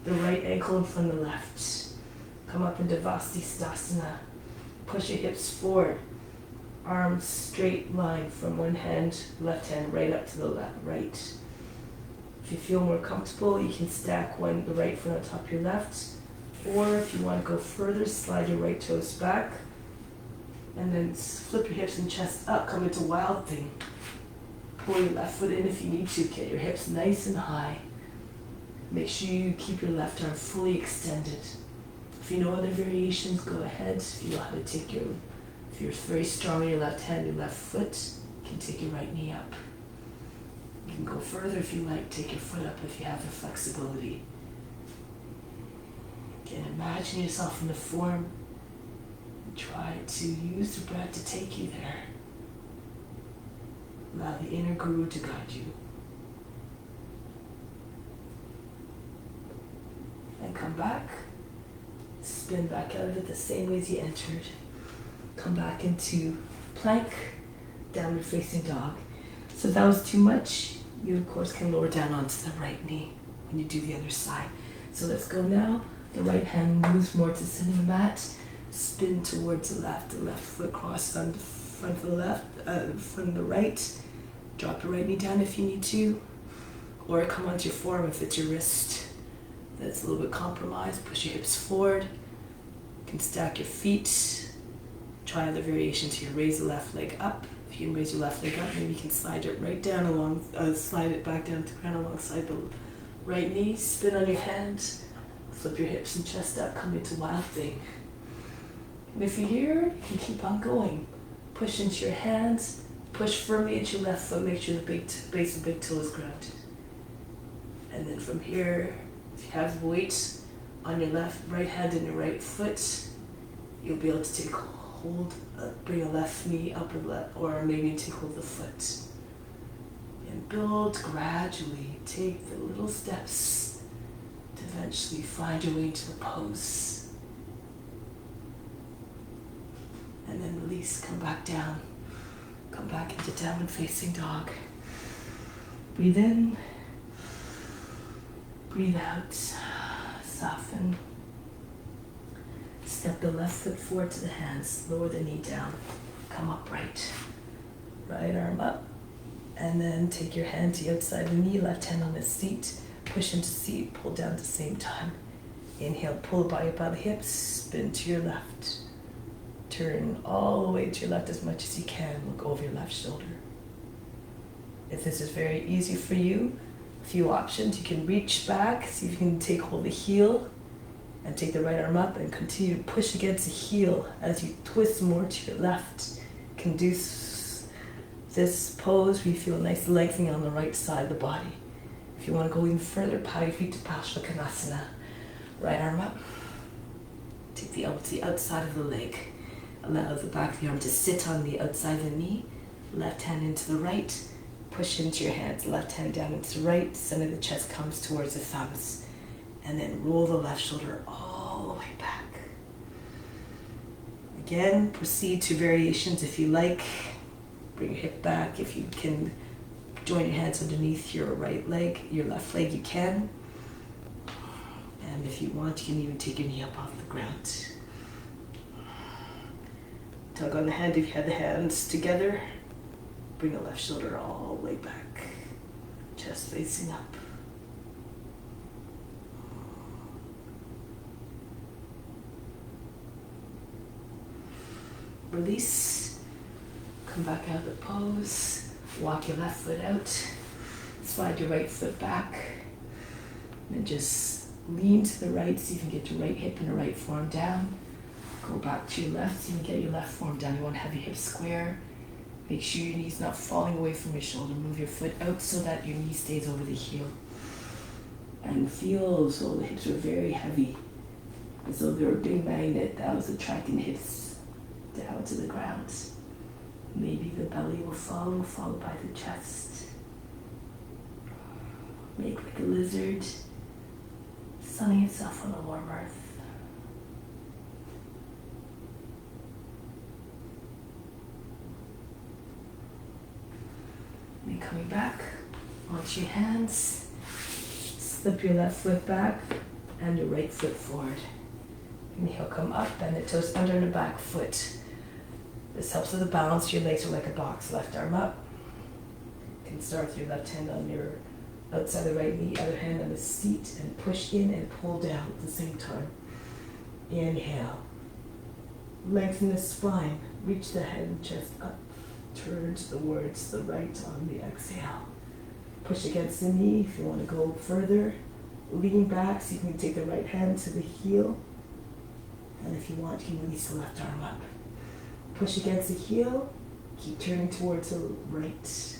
ankle in front of the left. Come up into Vastisthasana. Push your hips forward. Arms straight line from one hand, left hand right up to the right. If you feel more comfortable, you can stack the right foot on top of your left. Or if you want to go further, slide your right toes back. And then flip your hips and chest up, come into wild thing. Pull your left foot in if you need to. Get your hips nice and high. Make sure you keep your left arm fully extended. If you know other variations, go ahead. If you know how to take if you're very strong in your left hand, your left foot, you can take your right knee up. You can go further if you like, take your foot up if you have the flexibility. Again, imagine yourself in the form and try to use the breath to take you there. Allow the inner guru to guide you. And come back. Spin back out of it the same way as you entered. Come back into plank, downward facing dog. So if that was too much, you of course can lower down onto the right knee when you do the other side. So let's go now. The right hand moves more to center of the mat. Spin towards the left foot crosses on the front of the left, front of the right. Drop your right knee down if you need to. Or come onto your forearm if it's your wrist that's a little bit compromised. Push your hips forward. You can stack your feet. Try other variations here. Raise the left leg up. If you can raise your left leg up, maybe you can slide it right down along, slide it back down to the ground alongside the right knee. Spin on your hand. Flip your hips and chest up. Come into wild thing. And if you're here, you can keep on going. Push into your hands. Push firmly into your left foot. Make sure the base of the big toe is grounded. And then from here, if you have weight on your right hand and your right foot, you'll be able to take hold, bring a left knee up or maybe take hold of the foot. And build gradually. Take the little steps to eventually find your way into the pose. And then release, come back down. Come back into downward facing dog. Breathe in. Breathe out. Soften. Step the left foot forward to the hands. Lower the knee down. Come upright. Right arm up. And then take your hand to the outside of the knee. Left hand on the seat. Push into seat. Pull down at the same time. Inhale. Pull the body up by the hips. Spin to your left. Turn all the way to your left as much as you can. Look over your left shoulder. If this is very easy for you, a few options. You can reach back, see if you can take hold of the heel and take the right arm up and continue to push against the heel as you twist more to your left. You can do this pose where you feel a nice lengthening on the right side of the body. If you want to go even further, power your feet to Paschimottanasana. Right arm up. Take the elbow to the outside of the leg. Allow the back of the arm to sit on the outside of the knee. Left hand into the right. Push into your hands. Left hand down into the right. Center of the chest comes towards the thumbs. And then roll the left shoulder all the way back. Again, proceed to variations if you like. Bring your hip back. If you can join your hands underneath your right leg, your left leg, you can. And if you want, you can even take your knee up off the ground. Tug on the hand if you have the hands together. Bring the left shoulder all the way back. Chest facing up. Release. Come back out of the pose. Walk your left foot out. Slide your right foot back. And just lean to the right so you can get your right hip and your right forearm down. Go back to your left so you can get your left forearm down. You want to have your hips square. Make sure your knee's not falling away from your shoulder. Move your foot out so that your knee stays over the heel. And feel as though the hips are very heavy. As though they're a big magnet that was attracting the hips down to the ground. Maybe the belly will follow, followed by the chest. Make like a lizard, sunning itself on the warm earth. And coming back onto your hands, slip your left foot back and your right foot forward. Inhale, come up, bend the toes under the back foot. This helps with the balance. Your legs are like a box. Left arm up. You can start with your left hand on your outside the right knee, other hand on the seat, and push in and pull down at the same time. Inhale. Lengthen the spine. Reach the head and chest up. Turn towards the right on the exhale. Push against the knee if you want to go further. Lean back so you can take the right hand to the heel And if you want, you can release the left arm up. Push against the heel. Keep turning towards the right.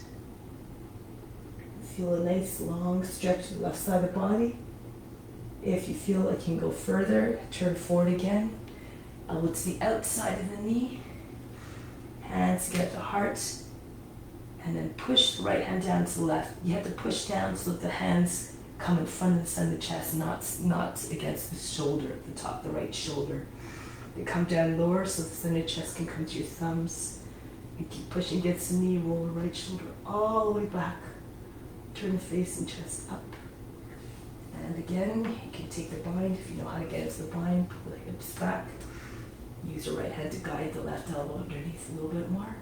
Feel a nice long stretch to the left side of the body. If you feel like you can go further, turn forward again. Elbow to the outside of the knee. Hands get the heart. And then push the right hand down to the left. You have to push down so that the hands come in front of the center of the chest, not against the shoulder, the top, the right shoulder. They come down lower so the center of the chest can come to your thumbs. And keep pushing against the knee, roll the right shoulder all the way back. Turn the face and chest up. And again, you can take the bind if you know how to get into the bind. Pull the hips back. Use your right hand to guide the left elbow underneath a little bit more.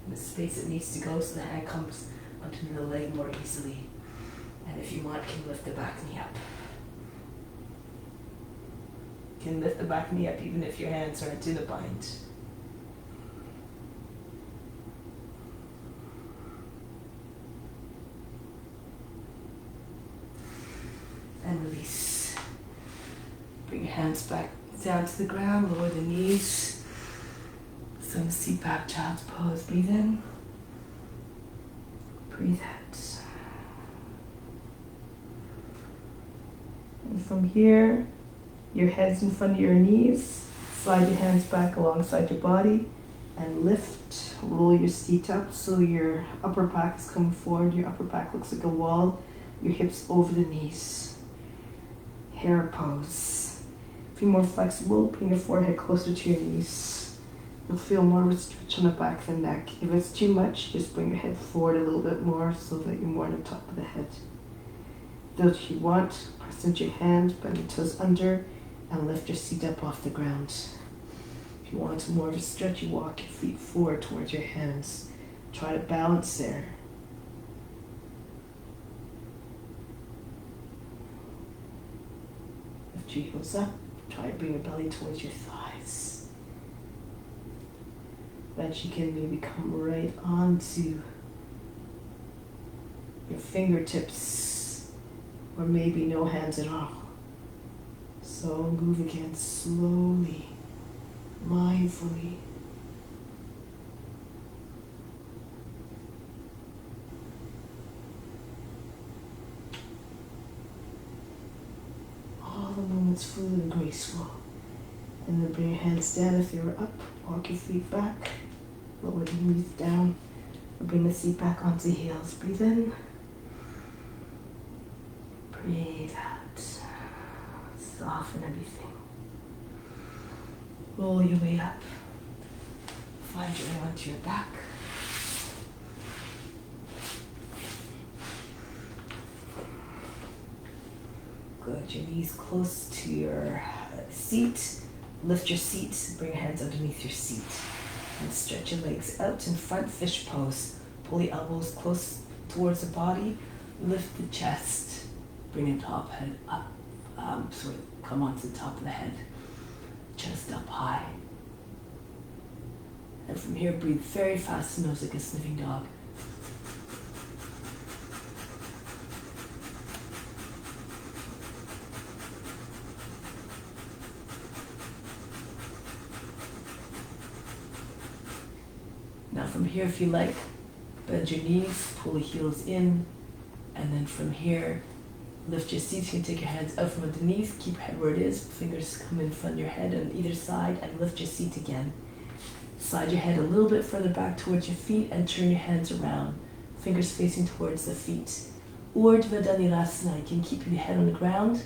In the space it needs to go so the hand comes onto the leg more easily. And if you want, you can lift the back knee up. You can lift the back knee up even if your hands aren't in a bind. And release. Bring your hands back down to the ground, lower the knees. Some seat back, child's pose. Breathe in. Breathe out. And from here, your head's in front of your knees. Slide your hands back alongside your body and lift. Roll your seat up so your upper back is coming forward. Your upper back looks like a wall. Your hips over the knees. Hare pose. If you're more flexible, bring your forehead closer to your knees. You'll feel more of a stretch on the back of the neck. If it's too much, just bring your head forward a little bit more so that you're more on the top of the head. If you want, press into your hand, bend your toes under, and lift your seat up off the ground. If you want more of a stretch, you walk your feet forward towards your hands. Try to balance there. Lift your heels up. Try to bring your belly towards your thighs. But you can maybe come right onto your fingertips, or maybe no hands at all. So move again slowly, mindfully. All the moments fluid and graceful. And then bring your hands down if you're up. Walk your feet back. Lower the knees down. And bring the seat back onto the heels. Breathe in. Breathe out. Soften everything. Roll your way up. Find your way onto your back. Good. Your knees close to your seat. Lift your seat. Bring your hands underneath your seat. And stretch your legs out in front, fish pose. Pull the elbows close towards the body. Lift the chest. Bring the top head up. Sort of come onto the top of the head. Chest up high. And from here, breathe very fast nose like a sniffing dog. Now from here, if you like, bend your knees, pull the heels in, and then from here, lift your seats. You can take your hands out from underneath, keep your head where it is, fingers come in front of your head on either side, and lift your seat again. Slide your head a little bit further back towards your feet and turn your hands around, fingers facing towards the feet. Urdhva Dhanurasana, you can keep your head on the ground,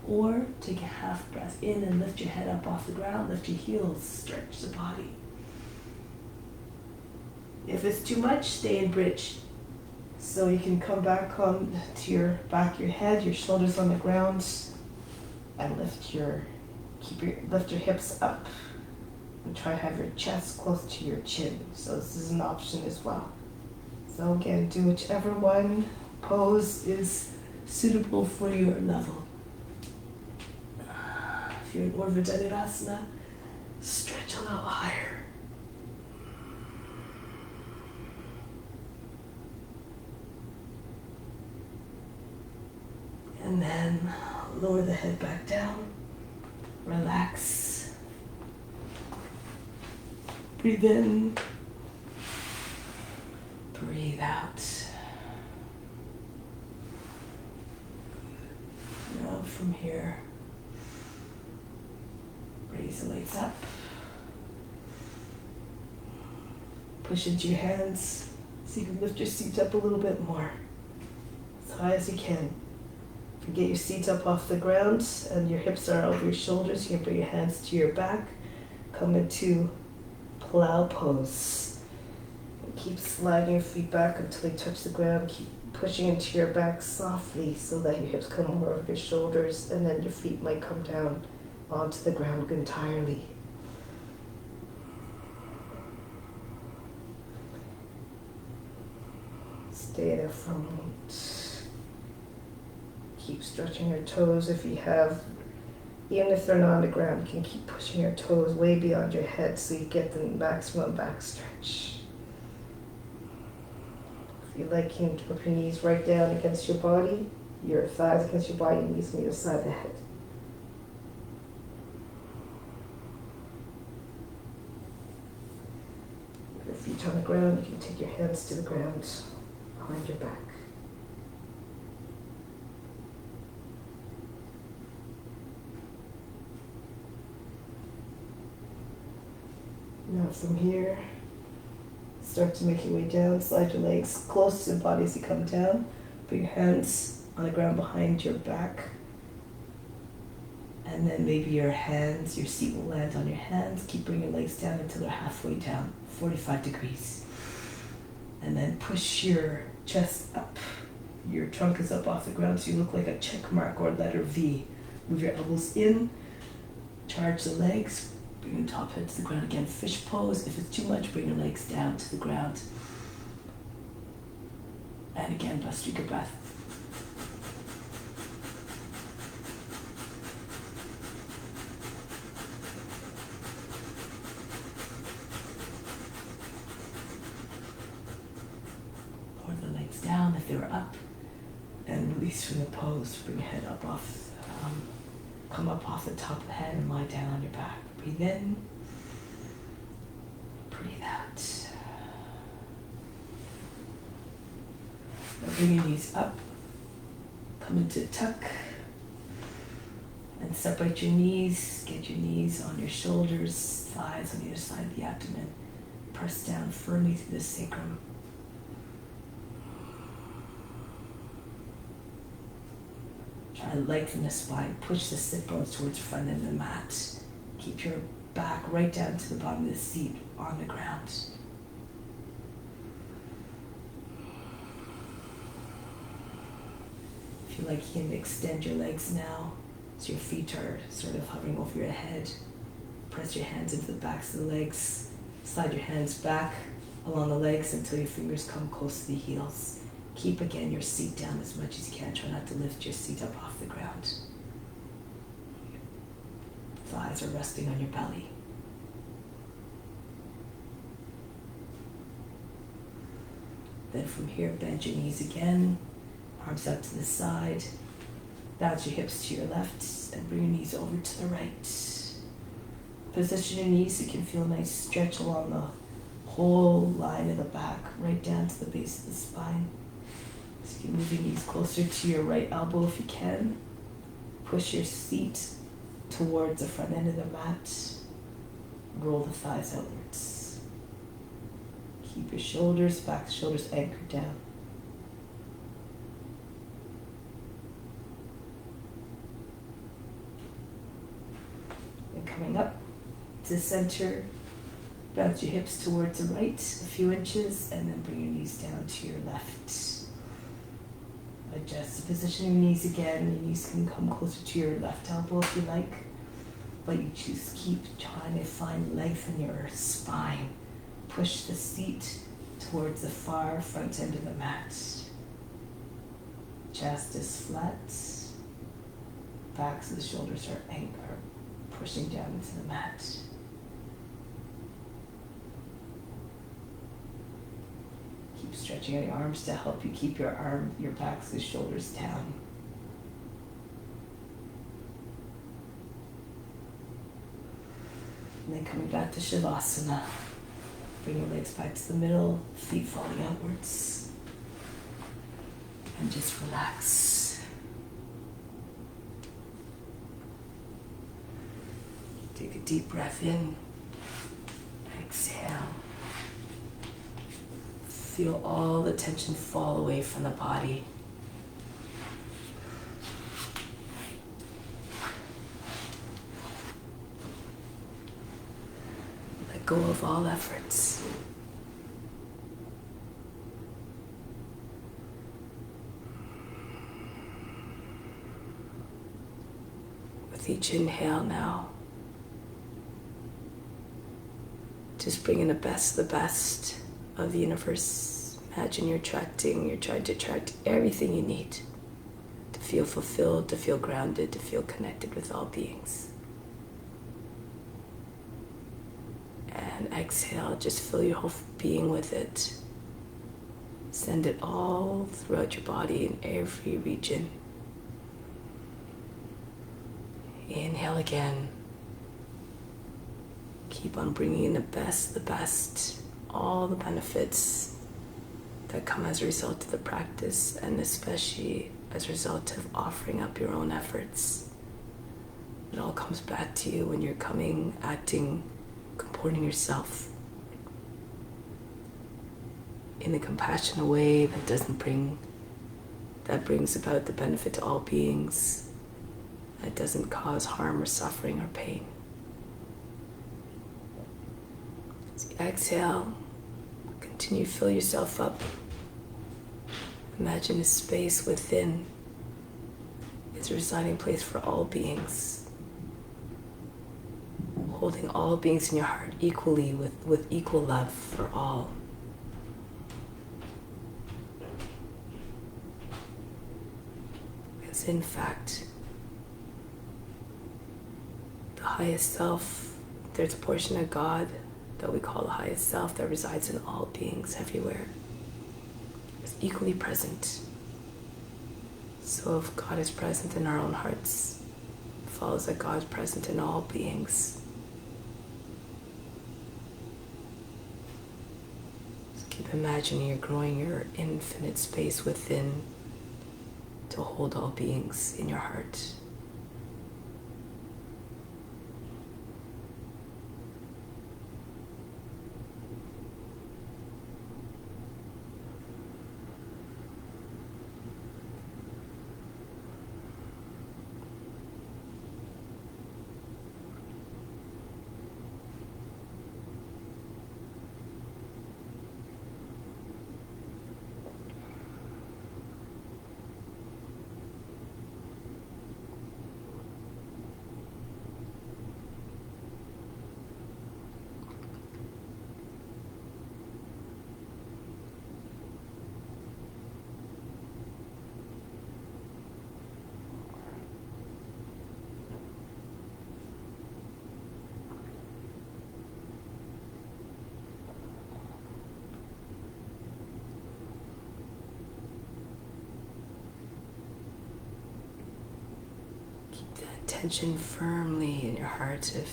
or take a half breath in and lift your head up off the ground, lift your heels, stretch the body. If it's too much, stay in bridge. So you can come back on to your back of your head, your shoulders on the ground, and lift your hips up. And try to have your chest close to your chin. So this is an option as well. So again, do whichever one pose is suitable for your level. If you're in Urdhva Dhanurasana, stretch a little higher. And then lower the head back down, relax, Breathe in. Breathe out. Now from here, raise the legs up. Push into your hands so you can lift your seat up a little bit more. As high as you can. If you get your seat up off the ground and your hips are over your shoulders, you can bring your hands to your back. Come into plow pose. And keep sliding your feet back until they touch the ground. Keep pushing into your back softly so that your hips come over your shoulders, and then your feet might come down onto the ground entirely. Stay there for a moment. Keep stretching your toes if you have. Even if they're not on the ground, you can keep pushing your toes way beyond your head so you get the maximum back stretch. If you like, you can drop your knees right down against your body, your thighs against your body, and knees on either side of the head. With your feet on the ground, you can take your hands to the ground behind your back. Now from here, start to make your way down, slide your legs close to the body as you come down. Put your hands on the ground behind your back. And then maybe your seat will land on your hands. Keep bringing your legs down until they're halfway down, 45 degrees. And then push your chest up. Your trunk is up off the ground so you look like a check mark or letter V. Move your elbows in, charge the legs. Bring your top head to the ground again, fish pose. If it's too much, bring your legs down to the ground. And again, Bhastrika breath. Pour the legs down if they were up. And release from the pose. Bring your head up off, come up off the top of the head and lie down on your back. Breathe in, breathe out. Now bring your knees up, come into tuck, and separate your knees. Get your knees on your shoulders, thighs on either side of the abdomen. Press down firmly to the sacrum. Try to lengthen the spine, push the sit bones towards the front end of the mat. Keep your back right down to the bottom of the seat on the ground. If you like, you can extend your legs now so your feet are sort of hovering over your head. Press your hands into the backs of the legs. Slide your hands back along the legs until your fingers come close to the heels. Keep again your seat down as much as you can. Try not to lift your seat up off the ground. Thighs are resting on your belly. Then from here, bend your knees again, arms out to the side. Bounce your hips to your left and bring your knees over to the right. Position your knees so you can feel a nice stretch along the whole line of the back, right down to the base of the spine. So you can move your knees closer to your right elbow if you can. Push your seat towards the front end of the mat. Roll the thighs outwards. Keep your shoulders, back shoulders anchored down. And coming up to center, bounce your hips towards the right a few inches and then bring your knees down to your left. Adjust the position of your knees again. Your knees can come closer to your left elbow if you like, but you just keep trying to find length in your spine. Push the seat towards the far front end of the mat. Chest is flat. Backs of the shoulders are anchored, pushing down into the mat. Keep stretching out your arms to help you keep your backs and shoulders down. And then coming back to Shavasana. bring your legs back to the middle, feet falling outwards. And just relax. Take a deep breath in. Exhale. Feel all the tension fall away from the body. Let go of all efforts. With each inhale now, just bring in the best of the universe. Imagine you're trying to attract everything you need to feel fulfilled, to feel grounded, to feel connected with all beings. And exhale, just fill your whole being with it. Send it all throughout your body in every region. Inhale again. Keep on bringing in the best, all the benefits that come as a result of the practice, and especially as a result of offering up your own efforts. It all comes back to you when you're coming, acting, comporting yourself in a compassionate way that brings about the benefit to all beings, that doesn't cause harm or suffering or pain. So exhale, continue to fill yourself up. Imagine a space within is a residing place for all beings, holding all beings in your heart equally with equal love for all. Because in fact, the highest self, there's a portion of God that we call the highest self that resides in all beings everywhere. It's equally present. So if God is present in our own hearts, it follows that God is present in all beings. So keep imagining you're growing your infinite space within to hold all beings in your heart. Tension firmly in your heart of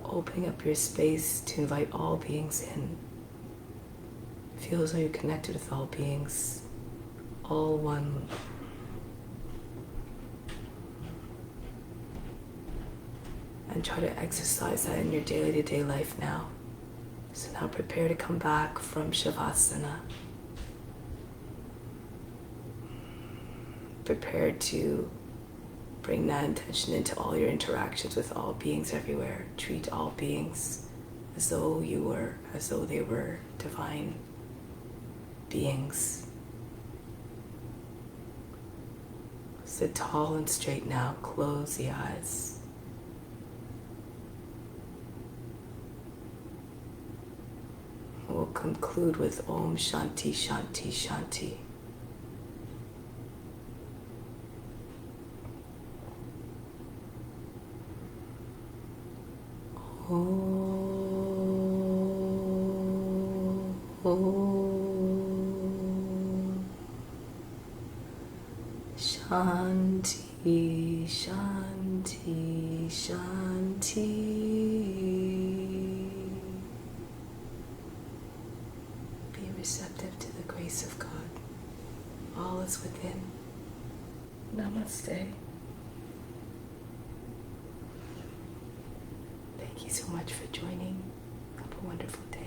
opening up your space to invite all beings in. Feel as though you're connected with all beings, all one. And try to exercise that in your day-to-day life now. So now prepare to come back from Shavasana. Prepare to bring that intention into all your interactions with all beings everywhere. Treat all beings as though they were divine beings. Sit tall and straight now. Close the eyes. We'll conclude with Om Shanti Shanti Shanti. Shanti, Shanti, Shanti. receptive to the grace of God. All is within. Namaste. Thank you so much for joining. Have a wonderful day.